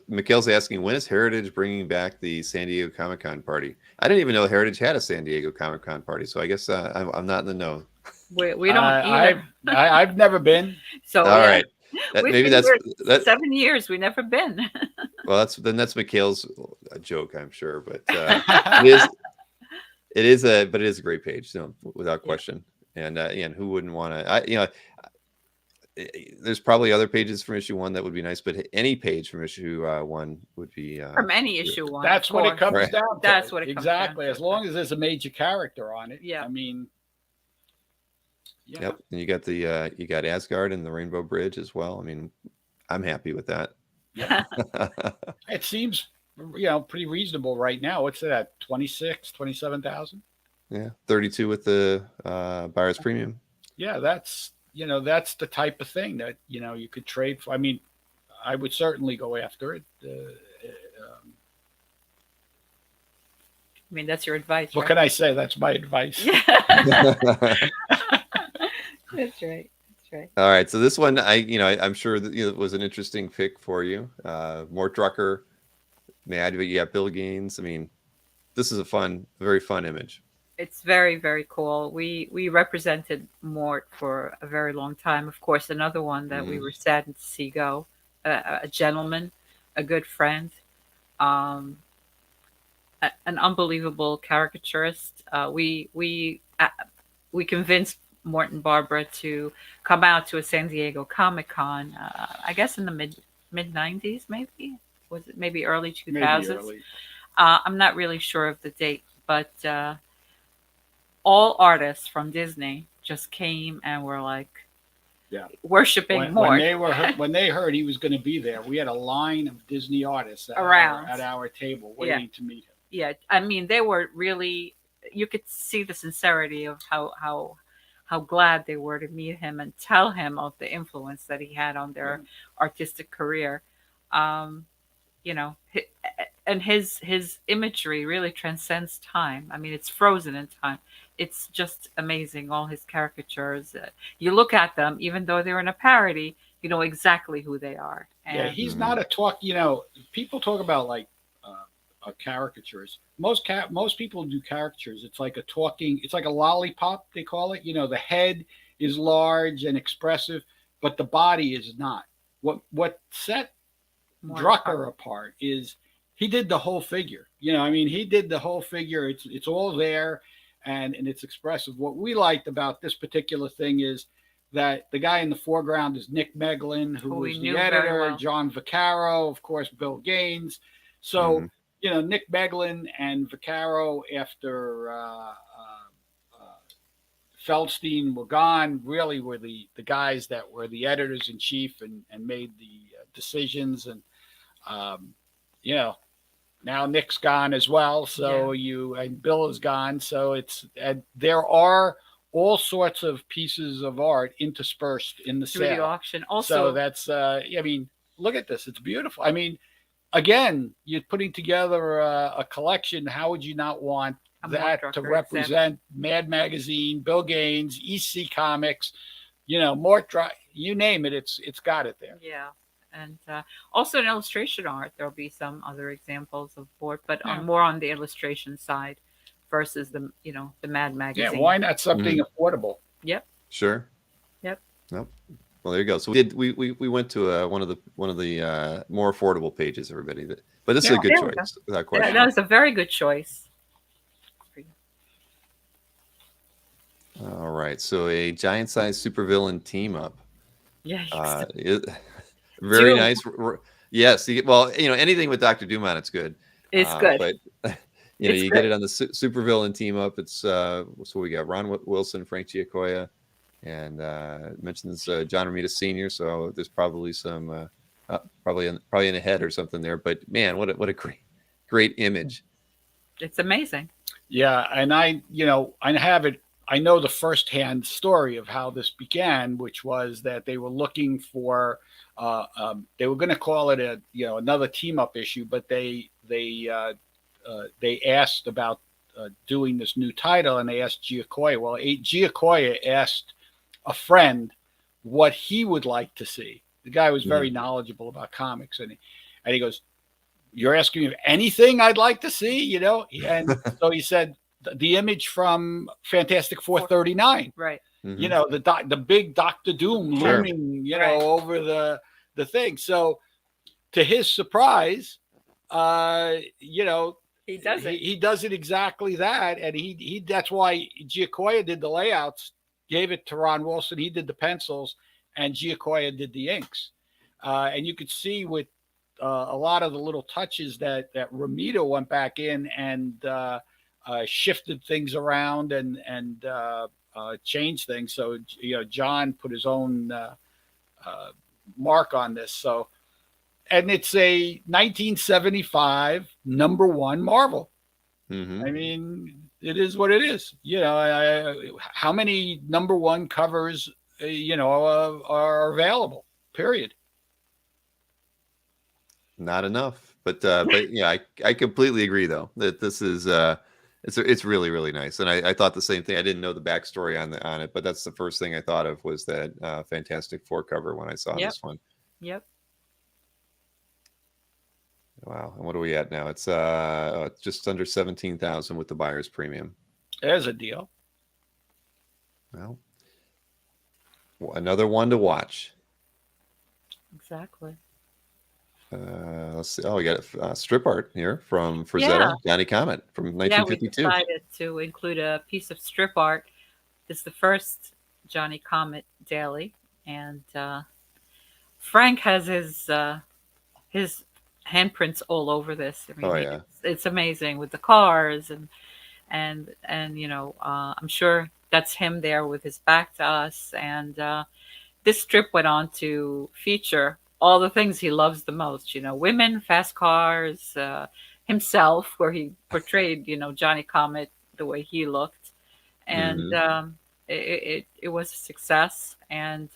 Mikhail's asking, when is Heritage bringing back the San Diego Comic-Con party? I didn't even know Heritage had a San Diego Comic-Con party, so I guess I'm not in the know. We don't either. I've never been. So all right, maybe that's 7 years. We've never been. Well, that's Mikhail's joke, I'm sure, but it is a great page, without question. And who wouldn't want to? There's probably other pages from issue 1 that would be nice, but any page from issue 1 would be from any issue 1. That's what it comes down to. That's what it comes down to. As long as there's a major character on it. Yeah. I mean. Yeah. Yep. And you got Asgard and the Rainbow Bridge as well. I mean, I'm happy with that. Yeah. It seems pretty reasonable right now. What's that? 27,000? Yeah. 32 with the buyer's premium. Yeah, that's the type of thing that, you could trade for. I mean, I would certainly go after it. I mean, that's your advice. What right? can I say? That's my advice. Yeah. That's right. right. All right, so this one, I'm sure that it was an interesting pick for you. Mort Drucker, Mad, but you got Bill Gaines. I mean, this is a very fun image. It's very, very cool. We represented Mort for a very long time. Of course, another one that we were saddened to see go, a gentleman, a good friend, um, an unbelievable caricaturist. We convinced Mort and Barbara to come out to a San Diego Comic Con. I guess in the mid '90s, maybe was it maybe early 2000s? Maybe early. I'm not really sure of the date, but all artists from Disney just came and were like, Yeah. worshiping Mort. When they heard he was going to be there, we had a line of Disney artists at our table waiting to meet him. Yeah, I mean, they were really. You could see the sincerity of how glad they were to meet him and tell him of the influence that he had on their artistic career. And his imagery really transcends time. I mean, it's frozen in time. It's just amazing. All his caricatures. You look at them, even though they're in a parody, you know exactly who they are. And he's not a talk. People talk about like caricatures. Most people do caricatures. It's like it's like a lollipop, they call it. The head is large and expressive, but the body is not. What set Drucker apart is he did the whole figure. He did the whole figure. It's all there and it's expressive. What we liked about this particular thing is that the guy in the foreground is Nick Meglin, who was the editor, John Vaccaro, of course, Bill Gaines. So, Nick Meglin and Vaccaro, after Feldstein were gone, really were the guys that were the editors in chief and made the decisions. And, now Nick's gone as well. So and Bill is gone. So there are all sorts of pieces of art interspersed in the through sale. the auction. Also, so that's, look at this. It's beautiful. Again, you're putting together a collection. How would you not want that to represent Mad Magazine, Bill Gaines, EC Comics, Mort Drucker, you name it, it's got it there. Yeah. And also in illustration art, there'll be some other examples of Mort, but more on the illustration side versus the Mad Magazine. Yeah, why not something affordable? Yep. Sure. Yep. Well, there you go. So we went to one of the more affordable pages, everybody. But this is a good choice, without question. That was a very good choice. All right, so a giant-sized supervillain team up. Yeah. Very nice. Yes. Anything with Dr. Doom on it's good. It's good. But you get it on the supervillain team up. It's so we got Ron Wilson, Frank Giacoia, and mentions John Romita Sr. So there's probably some probably in the head or something there. But man, what a great image. It's amazing. Yeah, and I have it. I know the firsthand story of how this began, which was that they were looking for. They were going to call it another team up issue, but they asked about doing this new title, and they asked Giacoia. Well, Giacoia asked a friend what he would like to see. The guy was very knowledgeable about comics, and he goes, "You're asking me anything I'd like to see, And so he said the image from Fantastic 439, right? Mm-hmm. The big Dr. Doom looming, over the thing. So, to his surprise, he does it. He does it exactly that, and he that's why Giacoia did the layouts, gave it to Ron Wilson. He did the pencils, and Giacoia did the inks. And you could see with a lot of the little touches that Romita went back in and shifted things around and changed things. So John put his own mark on this. So, and it's a 1975 #1 Marvel. Mm-hmm. It is what it is. How many #1 covers are available? Period. Not enough, but I completely agree though that this is It's really, really nice. And I thought the same thing. I didn't know the backstory on it, but that's the first thing I thought of was that Fantastic Four cover when I saw Yep. this one. Yep. Wow. And what are we at now? It's just under 17,000 with the buyer's premium. There's a deal. Well, another one to watch. Exactly. Let's see. Oh, we got strip art here from Frazetta, Johnny Comet from 1952. Yeah, we decided to include a piece of strip art. This is the first Johnny Comet daily, and Frank has his handprints all over this. I mean, it's amazing with the cars and I'm sure that's him there with his back to us. And this strip went on to feature all the things he loves the most, women, fast cars, himself, where he portrayed, Johnny Comet the way he looked. And it was a success, and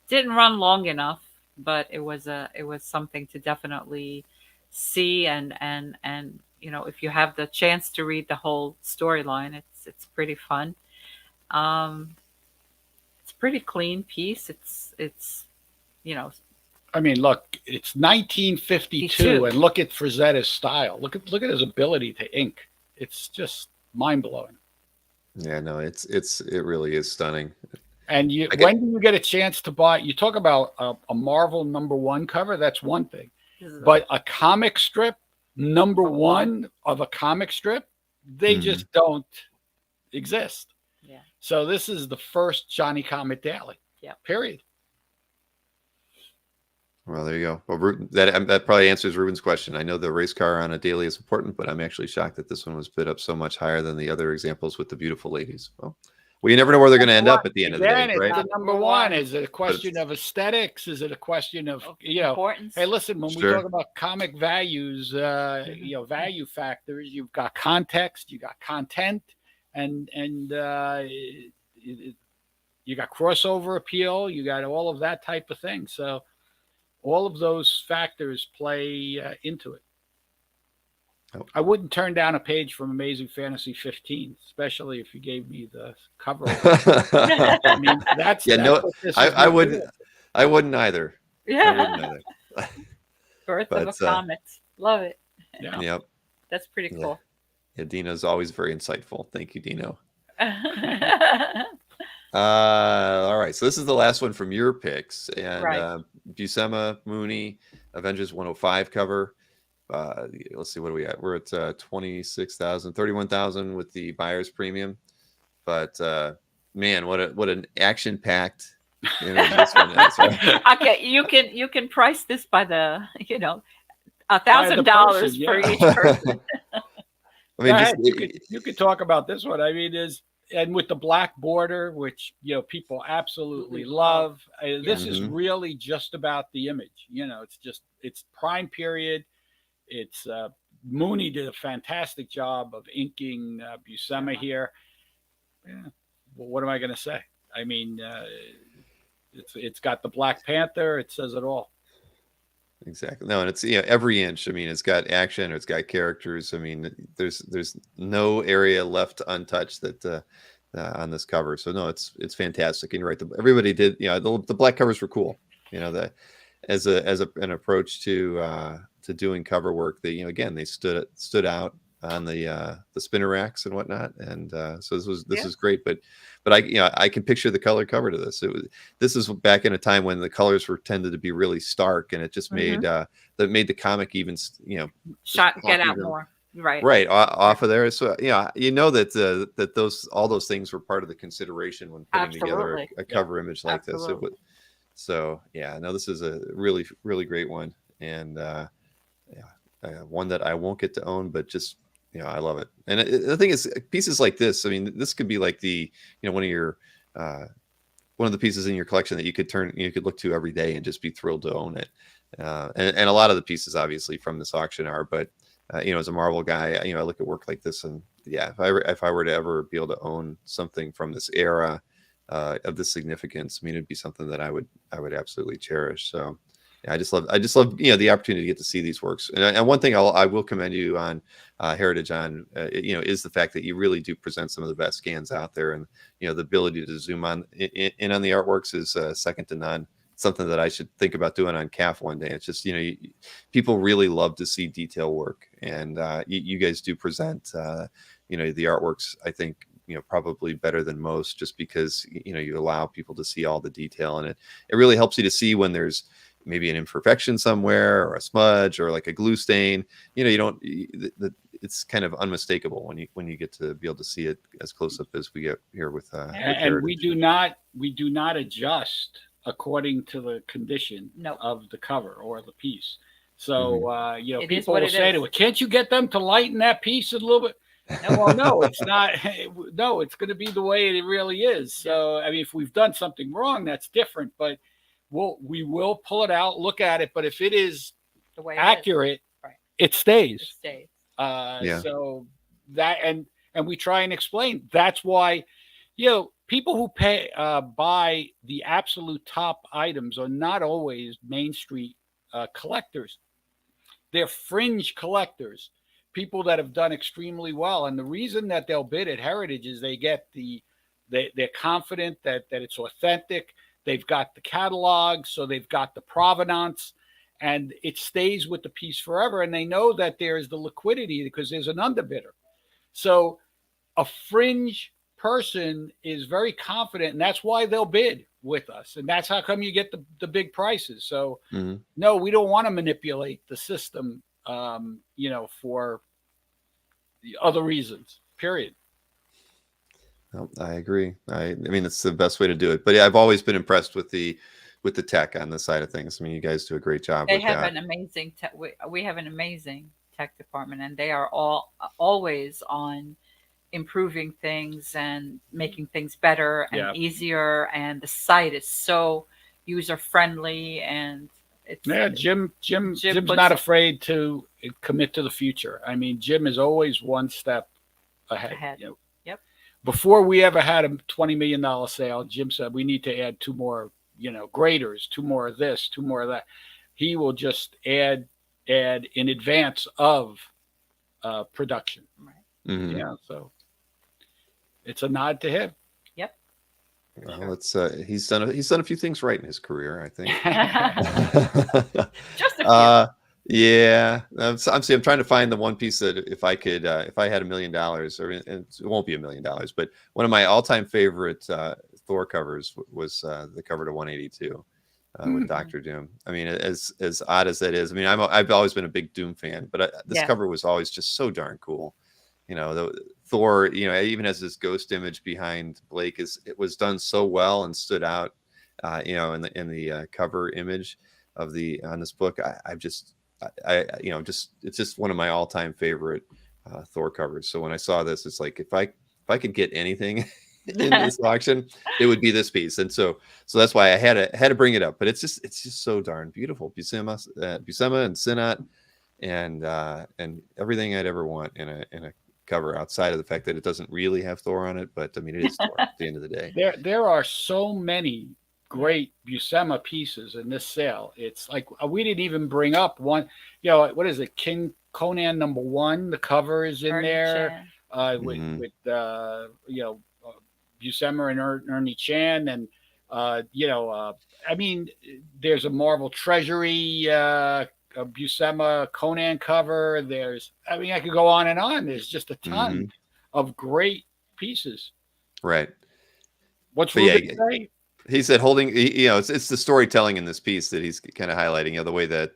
didn't run long enough, but it was something to definitely see. And if you have the chance to read the whole storyline, it's pretty fun. It's a pretty clean piece. It's I mean, look, it's 1952, and look at Frazetta's style. Look at his ability to ink. It's just mind blowing. Yeah, no, it really is stunning. And when do you get a chance to buy? You talk about a Marvel #1 cover. That's one thing, but a comic strip #1 of a comic strip, they just don't exist. Yeah. So this is the first Johnny Comet daily. Yeah. Period. Well, there you go. Well, that probably answers Ruben's question. I know the race car on a daily is important, but I'm actually shocked that this one was bid up so much higher than the other examples with the beautiful ladies. Well, you never know where they're going to end up at the end of the day, right? The #1. Is it a question of aesthetics? Is it a question of importance? Hey, listen, when we talk about comic values, value factors, you've got context, you got content, and you got crossover appeal, you got all of that type of thing. So all of those factors play into it. Oh. I wouldn't turn down a page from Amazing Fantasy 15, especially if you gave me the cover. I mean, I wouldn't. I wouldn't either. Yeah. Birth of a Comet. Love it. Yeah. Yep. That's pretty cool. Yeah, Dino's always very insightful. Thank you, Dino. All right, so this is the last one from your picks, and Buscema, Mooney, Avengers 105 cover. Let's see, what are we at? We're at 26,000, 31,000 with the buyer's premium. But man, what an action-packed image this one is. Right? Okay, you can price this by the $1,000 for each person. I mean, you could talk about this one. I mean, and with the black border, which people absolutely love. This is really just about the image. It's prime period. It's Mooney did a fantastic job of inking Buscema here. Yeah. Well, what am I going to say? I mean, it's got the Black Panther. It says it all. Exactly. No, and it's every inch. I mean, it's got action, or it's got characters. I mean, there's no area left untouched that on this cover. So no, it's fantastic. And you're right. Everybody did. The black covers were cool. That as an approach to doing cover work. They again they stood out on the spinner racks and whatnot. And so this is great. But I can picture the color cover to this. This is back in a time when the colors tended to be really stark, and it just made the comic even get out more right off of there. So that all those things were part of the consideration when putting together a cover image like this. So this is a really, really great one, and one that I won't get to own, but just I love it. And the thing is, pieces like this, I mean, this could be like the one of your one of the pieces in your collection that you could look to every day and just be thrilled to own it. And a lot of the pieces obviously from this auction are, but as a Marvel guy, I look at work like this, and if I were to ever be able to own something from this era of this significance, I mean, it'd be something that I would absolutely cherish. So I just love the opportunity to get to see these works. And one thing I will commend you on Heritage on, is the fact that you really do present some of the best scans out there, and the ability to zoom in on the artworks is second to none. Something that I should think about doing on CAF one day. It's just people really love to see detail work, and you guys do present the artworks, I think, probably better than most, just because you allow people to see all the detail, and it really helps you to see when there's maybe an imperfection somewhere, or a smudge, or like a glue stain. It's kind of unmistakable when you get to be able to see it as close up as we get here with and we do not adjust according to the condition of the cover or the piece. So people will say to it, can't you get them to lighten that piece a little bit? Well, no, it's not. No, it's going to be the way it really is. So, I mean, if we've done something wrong, that's different. But we will pull it out, look at it. But if it is the way accurate, it stays. It stays. So that and we try and explain. That's why, people who buy the absolute top items are not always Main Street collectors. They're fringe collectors. People that have done extremely well, and the reason that they'll bid at Heritage is they're confident that it's authentic. They've got the catalog, so they've got the provenance, and it stays with the piece forever. And they know that there's the liquidity because there's an underbidder. So a fringe person is very confident, and that's why they'll bid with us, and that's how come you get the big prices. So no, we don't want to manipulate the system, for the other reasons, period. No, I agree. I mean, it's the best way to do it. But yeah, I've always been impressed with the tech on the side of things. I mean, you guys do a great job. They have an amazing tech. We have an amazing tech department, and they are always on improving things and making things better and easier. And the site is so user friendly, and Jim's not afraid to commit to the future. I mean, Jim is always one step ahead. Yep. Before we ever had a $20 million sale, Jim said we need to add 2 more, graders, 2 more of this, 2 more of that. He will just add in advance of production. Right. Mm-hmm. Yeah. So it's a nod to him. Yep. Well, it's he's done a few things right in his career, I think. Just a few. Yeah, I'm trying to find the one piece that if I had $1 million, or it won't be $1 million, but one of my all-time favorite Thor covers was the cover to 182 with Doctor Doom. I mean, as odd as that is, I mean, I've always been a big Doom fan, but this cover was always just so darn cool. The Thor, even as this ghost image behind Blake it was done so well and stood out, in the cover image of on this book. It's just one of my all-time favorite Thor covers. So when I saw this, it's like if I could get anything in this auction, it would be this piece. And so that's why I had to bring it up. But it's just so darn beautiful. Buscema and Sinnott and everything I'd ever want in a cover, outside of the fact that it doesn't really have Thor on it. But I mean, it is Thor at the end of the day. There are so many great Buscema pieces in this sale. It's like we didn't even bring up one. What is it? King Conan #1. The cover is in there with Buscema and Ernie Chan, and I mean, there's a Marvel Treasury Buscema Conan cover. I could go on and on. There's just a ton of great pieces. Right. What's Ruben say? He said it's the storytelling in this piece that he's kind of highlighting, the way that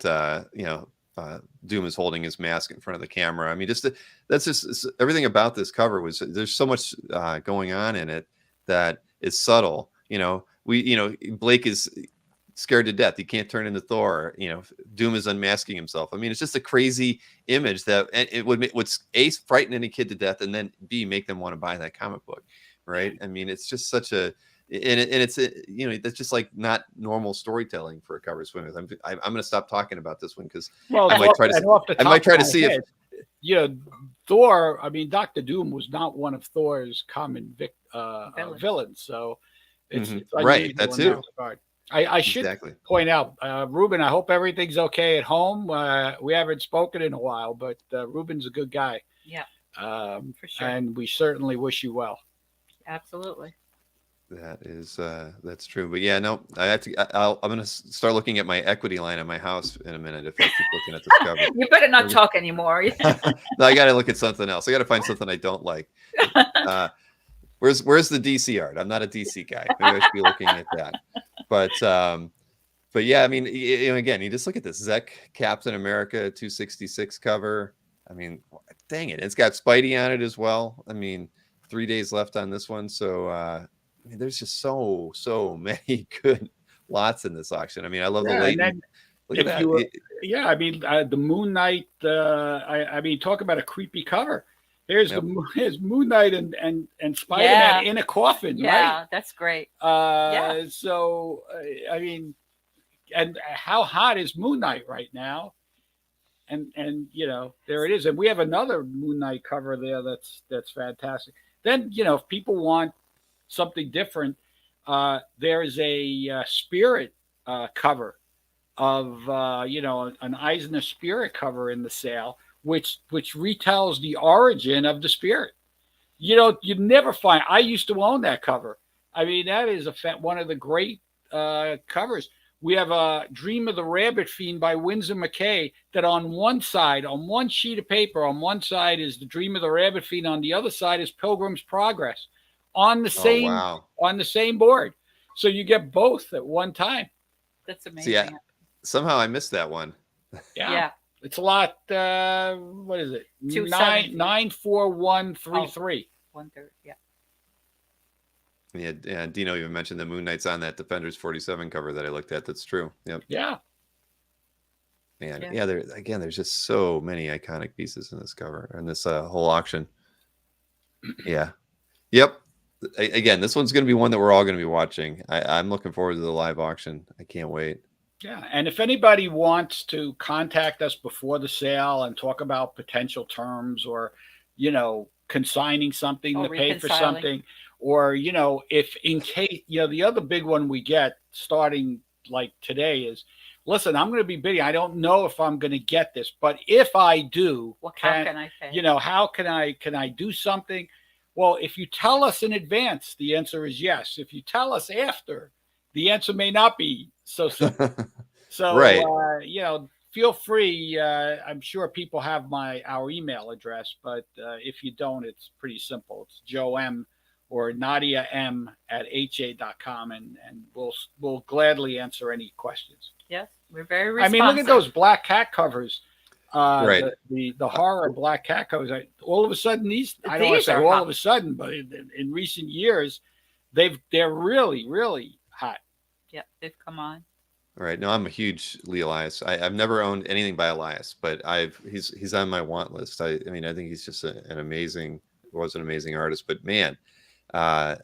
Doom is holding his mask in front of the camera. I mean, that's just everything about this cover there's so much going on in it that is subtle. Blake is scared to death. He can't turn into Thor. Doom is unmasking himself. I mean, it's just a crazy image that it would A, frighten any kid to death, and then B, make them want to buy that comic book. Right. I mean, it's just such a, and it's that's just like not normal storytelling for a cover swim. I'm going to stop talking about this one because I might try to see if Thor. I mean, Dr. Doom was not one of Thor's common villains, so it's right. That's it. I should Exactly. point out, Ruben, I hope everything's okay at home. We haven't spoken in a while, but Ruben's a good guy. Yeah, for sure. And we certainly wish you well. Absolutely. That is that's true. But yeah, no, I have to. I'm gonna start looking at my equity line on my house in a minute if I keep looking at this cover. You better not talk anymore. No, I got to look at something else. I got to find something I don't like. Where's the DC art? I'm not a DC guy. Maybe I should be looking at that. But yeah, I mean, again, you just look at this Zek Captain America 266 cover. I mean, dang it, it's got Spidey on it as well. I mean, 3 days left on this one, so I mean, there's just so many good lots in this auction. I mean, I love the lady. Look at that. Yeah, I mean, the Moon Knight. I mean, talk about a creepy cover. Here's here's Moon Knight and Spider-Man in a coffin. Yeah, right? That's great. So I mean, and how hot is Moon Knight right now? And there it is. And we have another Moon Knight cover there that's fantastic. Then if people want something different, there's a Spirit cover of an Eisner Spirit cover in the sale, which retells the origin of the Spirit. You'd never find. I used to own that cover. I mean, that is one of the great covers. We have a Dream of the Rabbit Fiend by Winsor McKay that on one side, on one sheet of paper, on one side is the Dream of the Rabbit Fiend, on the other side is Pilgrim's Progress on the same board. So you get both at one time. That's amazing. See, somehow I missed that one. Yeah. It's a lot. What is it? 94133. 1/3. Yeah. Yeah, Dino even mentioned the Moon Knight's on that Defenders 47 cover that I looked at. That's true. Yep. Yeah. Man, there's just so many iconic pieces in this cover and this whole auction. Yeah. Yep. Again, this one's going to be one that we're all going to be watching. I'm looking forward to the live auction. I can't wait. Yeah, and if anybody wants to contact us before the sale and talk about potential terms or, consigning something to pay for something, or, if in case, the other big one we get starting like today is, listen, I'm going to be bidding. I don't know if I'm going to get this, but if I do, how can I pay? How can I do something? Well, if you tell us in advance, the answer is yes. If you tell us after, the answer may not be so simple. So, right. Feel free. I'm sure people have our email address, but if you don't, it's pretty simple. It's Joe M or Nadia M at ha.com, and we'll gladly answer any questions. Yes, we're very responsive. I mean, look at those Black Cat covers. Right. The horror Black Cat covers. All of a sudden, I don't want to say all of a sudden, but in recent years, they're really, really hot. Yep, they've come on. All right. No, I'm a huge Lee Elias. I've never owned anything by Elias, but he's on my want list. I mean, I think he's just an amazing artist. But man, I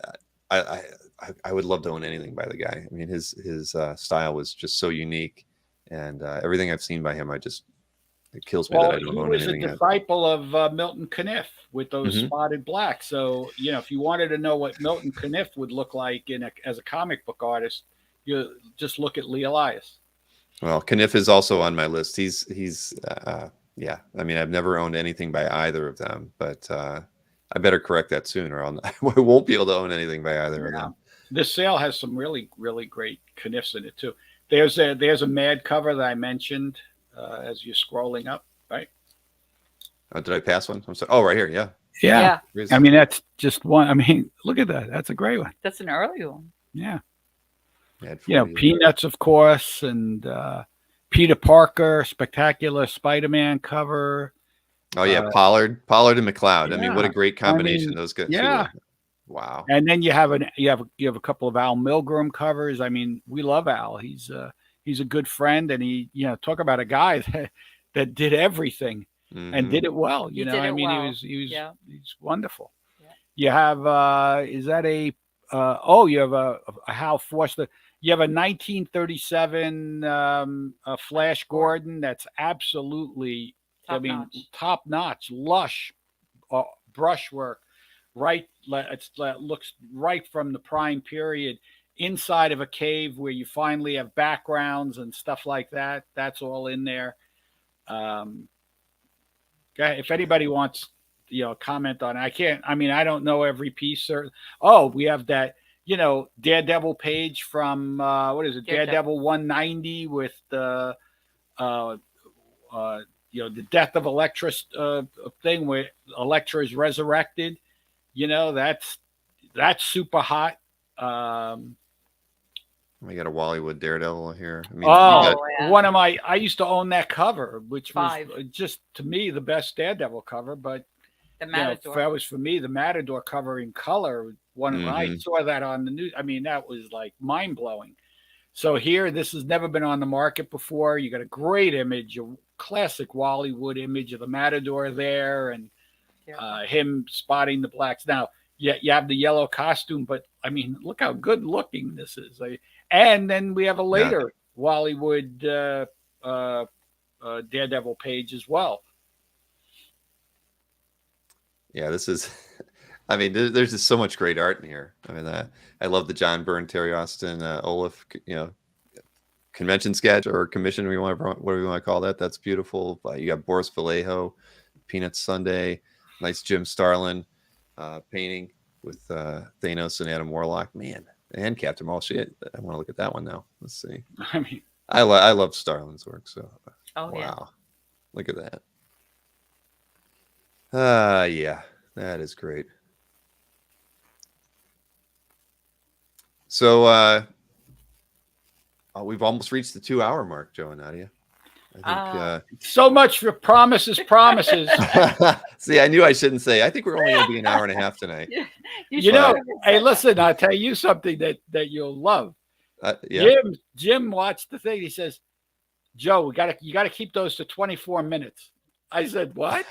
would love to own anything by the guy. I mean, his style was just so unique, and everything I've seen by him, it kills me that I don't own anything. He was a disciple of Milton Caniff with those spotted blacks. So if you wanted to know what Milton Caniff would look like as a comic book artist, you just look at Lee Elias. Well, Caniff is also on my list. He's yeah. I mean, I've never owned anything by either of them, but I better correct that soon, or I won't be able to own anything by either of them. This sale has some really, really great Caniffs in it too. There's a Mad cover that I mentioned as you're scrolling up, right? Oh, did I pass one? I'm sorry. Oh, right here. Yeah. Yeah. I mean, that's just one. I mean, look at that. That's a great one. That's an early one. Yeah. Peanuts, of course, and Peter Parker, spectacular Spider-Man cover. Oh yeah, Pollard and McLeod. Yeah. I mean, what a great combination those guys. Yeah. Wow. And then you have a couple of Al Milgrom covers. I mean, we love Al. He's a good friend, and he talk about a guy that did everything and did it well. He's wonderful. Yeah. You have is that a you have a Hal Foster. You have a 1937 Flash Gordon that's absolutely top notch, lush brushwork. Right, it looks right from the prime period, inside of a cave where you finally have backgrounds and stuff like that. That's all in there. If anybody wants, comment on it. I don't know every piece. We have that, Daredevil page from, what is it? Daredevil 190 with the, the death of Elektra thing where Elektra is resurrected. That's super hot. We got a Wallywood Daredevil here. One of I used to own that cover, which was just, to me, the best Daredevil cover. But the Matador. That was for me, the Matador cover in color. When I saw that on the news, that was like mind blowing. So here, this has never been on the market before. You got a great image, a classic Wallywood image of the Matador there, and him spotting the blacks. Now, you have the yellow costume, but look how good looking this is. And then we have a later Wallywood Daredevil page as well. Yeah, this is. There's just so much great art in here. I love the John Byrne, Terry Austin, Olaf, convention sketch or commission. Whatever we want to call that. That's beautiful. You got Boris Vallejo, Peanuts Sunday, nice Jim Starlin painting with Thanos and Adam Warlock. Man, and Captain Marvel. Shit, I want to look at that one now. Let's see. I love Starlin's work. So, wow, look at that. Yeah, that is great. So we've almost reached the 2-hour mark, Joe and Nadia. I think so much for promises. See, I knew I shouldn't say. I think we're only going to be an hour and a half tonight. Hey, listen, I'll tell you something that you'll love. Jim watched the thing. He says, "Joe, you got to keep those to 24 minutes." I said, "What?"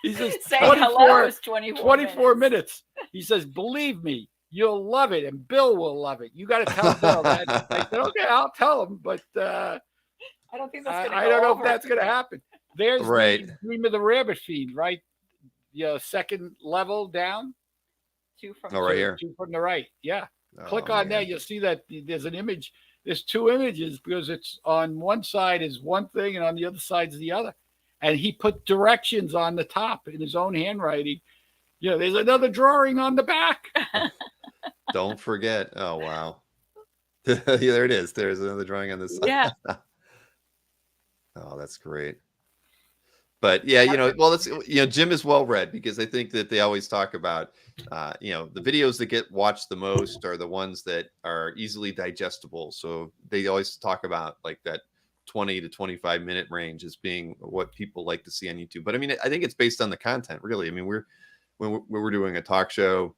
He says, 24 minutes. He says, "Believe me, you'll love it, and Bill will love it. You got to tell Bill that." I said, "Okay, I'll tell him," but I don't think that's going to I don't know if that's going to happen. There's the Dream of the Rabbit feed, right? Second level down. Two from here. Two from the right. Yeah. Click on that. You'll see that there's an image. There's two images because it's on one side is one thing and on the other side is the other. And he put directions on the top in his own handwriting. There's another drawing on the back. Don't forget. Oh, wow. There it is. There's another drawing on this side. Yeah. Oh, that's great. But yeah, that's Jim is well read because I think that they always talk about, the videos that get watched the most are the ones that are easily digestible. So they always talk about like that 20 to 25 minute range as being what people like to see on YouTube. But I think it's based on the content, really. When we're doing a talk show,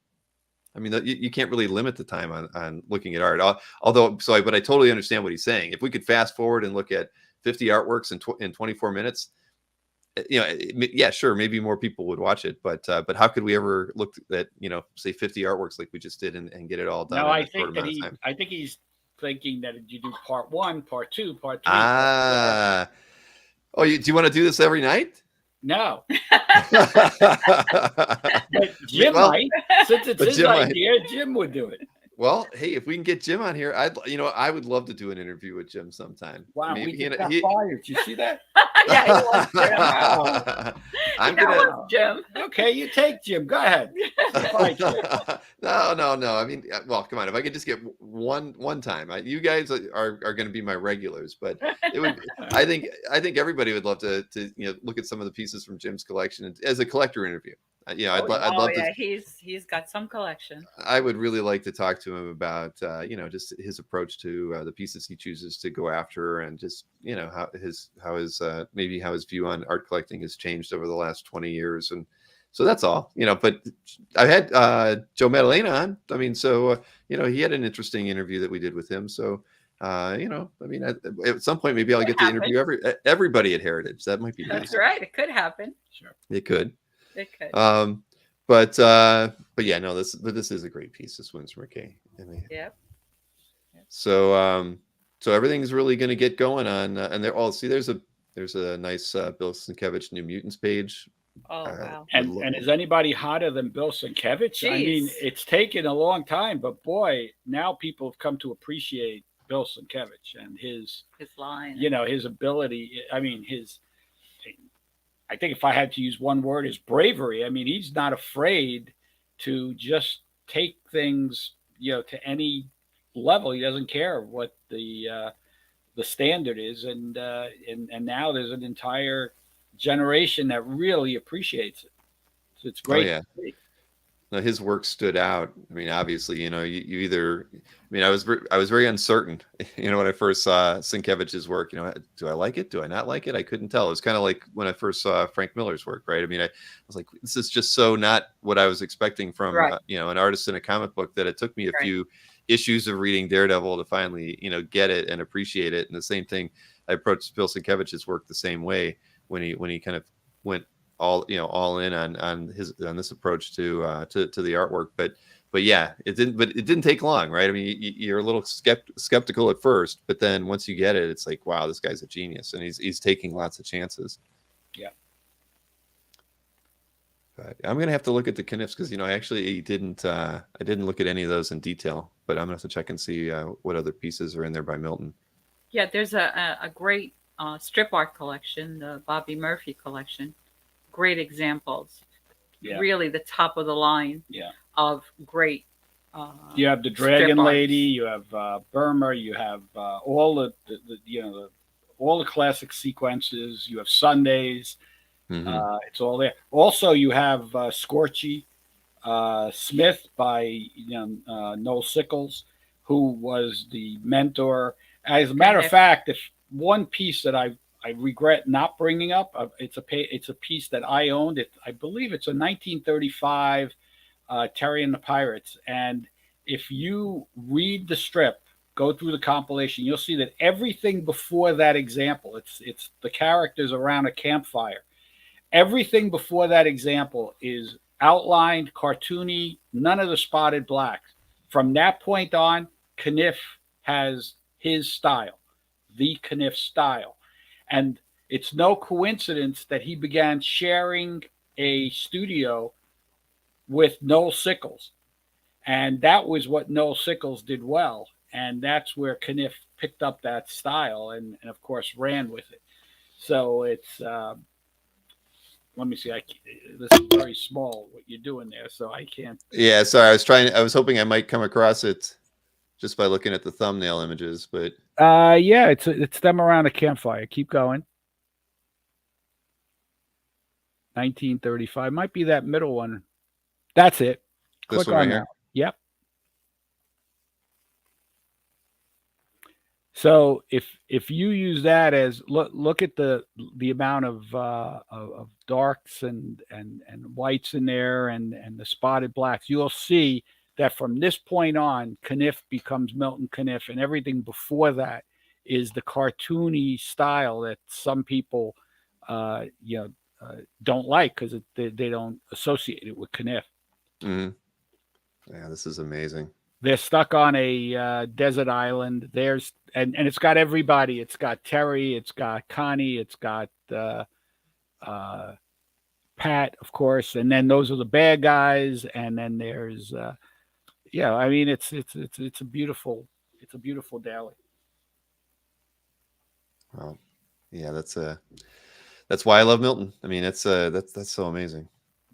you can't really limit the time on looking at art. But I totally understand what he's saying. If we could fast forward and look at 50 artworks in 24 minutes, sure, maybe more people would watch it. But how could we ever look at, say 50 artworks like we just did and get it all done? No, I think he's thinking that you do part 1, part 2, part 3. Do you want to do this every night? No. But Jim might. Since it's his idea, Jim would do it. Well, hey, if we can get Jim on here, I would love to do an interview with Jim sometime. Wow, we just got fired. Did you see that? Yeah, he was Jim. I'm gonna Jim. Okay, you take Jim. Go ahead. No. Well, come on. If I could just get one time, you guys are going to be my regulars. But it would. I think everybody would love to look at some of the pieces from Jim's collection as a collector interview. I'd love to. He's got some collection. I would really like to talk to him about just his approach to the pieces he chooses to go after, and just how his view on art collecting has changed over the last 20 years. And so that's all. But I had Joe Maddalena on. He had an interesting interview that we did with him. So at some point maybe I'll get to interview everybody at Heritage. That might be nice. That's right. It could happen. Sure, it could. It could. But yeah, no, this is a great piece. This one's from McKay. Yep. So everything's really going to get going on, and there's a nice Bill Sienkiewicz New Mutants page Oh wow. And is anybody hotter than Bill Sienkiewicz? I mean, Jeez. it's taken a long time, but boy, now people have come to appreciate Bill Sienkiewicz and his line. his ability. I mean, I think if I had to use one word, is bravery. I mean, he's not afraid to just take things, to any level. He doesn't care what the standard is, and now there's an entire generation that really appreciates it. So it's great. Oh, yeah. No, his work stood out. I mean, obviously, you either. I mean, I was very uncertain. When I first saw Sienkiewicz's work, do I like it? Do I not like it? I couldn't tell. It was kind of like when I first saw Frank Miller's work, right? I mean, I was like, this is just so not what I was expecting from an artist in a comic book, that it took me a few issues of reading Daredevil to finally get it and appreciate it. And the same thing, I approached Bill Sienkiewicz's work the same way when he kind of went all in on this approach to the artwork, but yeah, it didn't take long, right? I mean, you're a little skeptical at first, but then once you get it, it's like, wow, this guy's a genius, and he's taking lots of chances. Yeah. But I'm gonna have to look at the Kniffs, because I actually didn't look at any of those in detail, but I'm gonna have to check and see what other pieces are in there by Milton. Yeah, there's a great strip art collection, the Bobby Murphy collection. Great examples. Yeah. Really the top of the line of great you have the Dragon Lady, you have Burma, you have all the classic sequences, you have Sundays. It's all there. Also, you have Scorchy Smith by Noel Sickles, who was the mentor. As a matter of fact, if one piece that I regret not bringing up, it's a piece that I owned. I believe it's a 1935 Terry and the Pirates. And if you read the strip, go through the compilation, you'll see that everything before that example, it's the characters around a campfire. Everything before that example is outlined, cartoony, none of the spotted blacks. From that point on, Kniff has his style, the Kniff style. And it's no coincidence that he began sharing a studio with Noel Sickles. And that was what Noel Sickles did well. And that's where Kniff picked up that style and of course, ran with it. So it's, let me see, this is very small, what you're doing there, so I can't. Yeah, sorry, I was hoping I might come across it just by looking at the thumbnail images, but yeah, it's them around a campfire. Keep going. 1935 might be that middle one. That's it. This Click one right on here. that. Yep. So if you use that as look at the amount of darks and whites in there and the spotted blacks, you'll see that from this point on, Kniff becomes Milton Kniff, and everything before that is the cartoony style that some people don't like because they don't associate it with Kniff. Mm-hmm. Yeah, this is amazing. They're stuck on a desert island. And it's got everybody. It's got Terry. It's got Connie. It's got Pat, of course. And then those are the bad guys. And then there's, I mean, it's a beautiful daily. Well, yeah, that's why I love Milton. I mean, that's so amazing.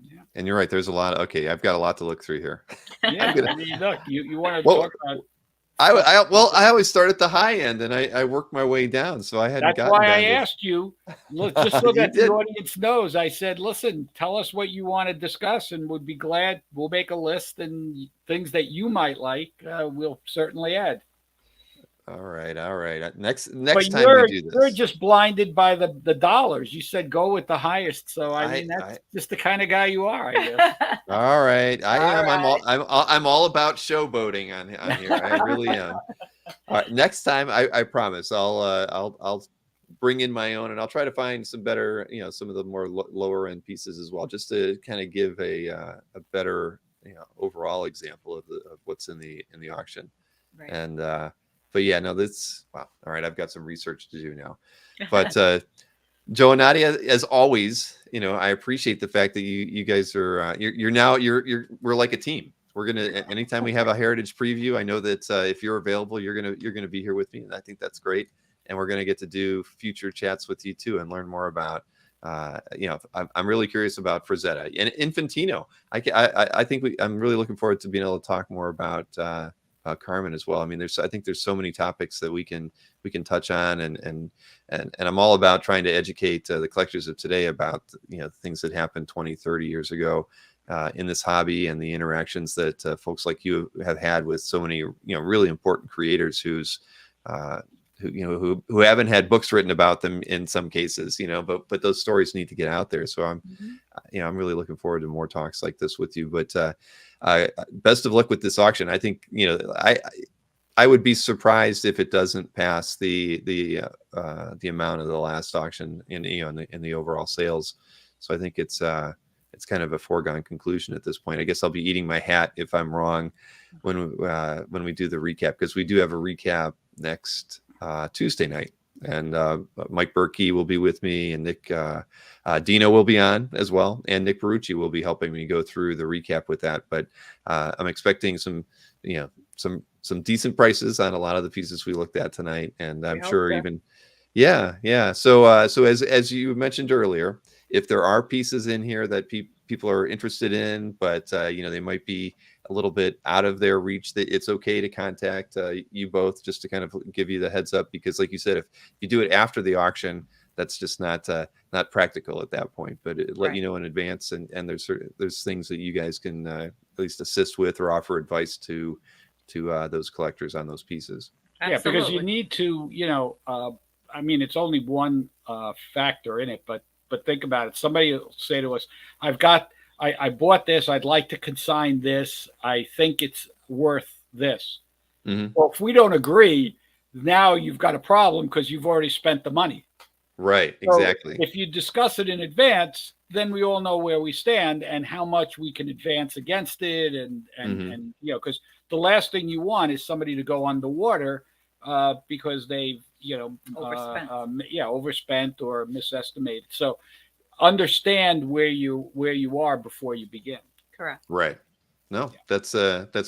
Yeah. And you're right. There's a lot. Okay, I've got a lot to look through here. Yeah, I mean, look, you want to talk about. I always start at the high end and I work my way down. So I hadn't. That's why I asked you, just so that the audience knows. I said, listen, tell us what you want to discuss, and we'd be glad. We'll make a list, and things that you might like, we'll certainly add. All right. Next time we do this, you're just blinded by the dollars. You said go with the highest, so I mean that's just the kind of guy you are, I guess. All right, I am. Right. I'm all about showboating on here. I really am. All right, next time I promise I'll bring in my own, and I'll try to find some better, some of the more lower end pieces as well, just to kind of give a better overall example of what's in the auction. Right. And but yeah, no, that's wow. All right, I've got some research to do now. But Joe and Nadia, as always, I appreciate the fact that you guys are we're like a team. We're gonna anytime we have a heritage preview, I know that if you're available, you're gonna be here with me, and I think that's great. And we're gonna get to do future chats with you too and learn more about. I'm really curious about Frazetta and Infantino. I think I'm really looking forward to being able to talk more about Carmen as well. I mean, I think there's so many topics that we can touch on, and I'm all about trying to educate the collectors of today about things that happened 20, 30 years ago in this hobby, and the interactions that folks like you have had with so many really important creators who haven't had books written about them in some cases, but those stories need to get out there. So I'm really looking forward to more talks like this with you. But best of luck with this auction. I think I would be surprised if it doesn't pass the amount of the last auction in the overall sales. So I think it's kind of a foregone conclusion at this point. I guess I'll be eating my hat if I'm wrong when we do the recap, because we do have a recap next Tuesday night, and Mike Berkey will be with me, and Nick Dino will be on as well, and Nick Perucci will be helping me go through the recap with that. But I'm expecting some decent prices on a lot of the pieces we looked at tonight, and I'm sure even So as you mentioned earlier, if there are pieces in here that people are interested in, but they might be a little bit out of their reach, that it's okay to contact you both, just to kind of give you the heads up, because like you said, if you do it after the auction, that's just not practical at that point. But let you know in advance, and there's things that you guys can at least assist with or offer advice to those collectors on those pieces. Absolutely. Yeah, because you need to, I mean, it's only one factor in it, but think about it. Somebody will say to us, I bought this. I'd like to consign this. I think it's worth this. Mm-hmm. Well, if we don't agree, now you've got a problem because you've already spent the money. Right. Exactly. So if you discuss it in advance, then we all know where we stand and how much we can advance against it. And because the last thing you want is somebody to go underwater because they've, overspent or misestimated. So understand where you are before you begin. Correct. Right. No, that's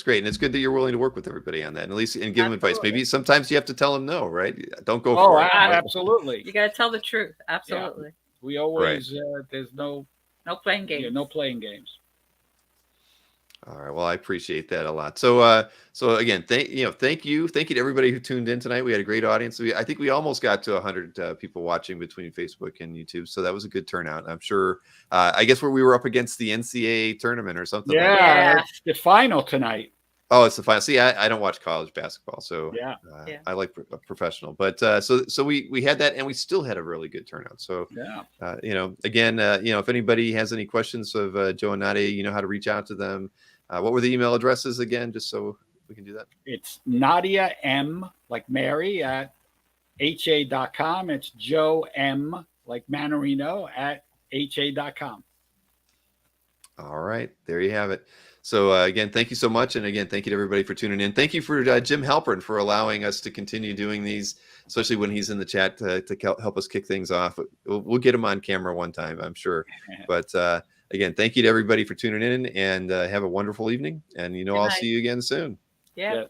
great. And it's good that you're willing to work with everybody on that, and at least give them advice. Maybe sometimes you have to tell them no, right? Don't go for it. Absolutely. You got to tell the truth. Absolutely. Yeah. We always, there's no playing games. Yeah, no playing games. All right. Well, I appreciate that a lot. So again, thank you to everybody who tuned in tonight. We had a great audience. I think we almost got to 100 people watching between Facebook and YouTube. So that was a good turnout. I'm sure. I guess we were up against the NCAA tournament or something. Yeah, like it's the final tonight. Oh, it's the final. See, I don't watch college basketball, so I like professional. But so we had that, and we still had a really good turnout. So again, if anybody has any questions of Joe and Nadia, you know how to reach out to them. What were the email addresses again, just so we can do that? It's Nadia M, like Mary, at ha.com. It's Joe M, like Mannarino, at ha.com. All right, there you have it. So again, thank you so much. And again, thank you to everybody for tuning in. Thank you for Jim Halpern for allowing us to continue doing these, especially when he's in the chat to help us kick things off. We'll get him on camera one time, I'm sure. But again, thank you to everybody for tuning in, and have a wonderful evening. And I'll see you again soon. Yeah. Good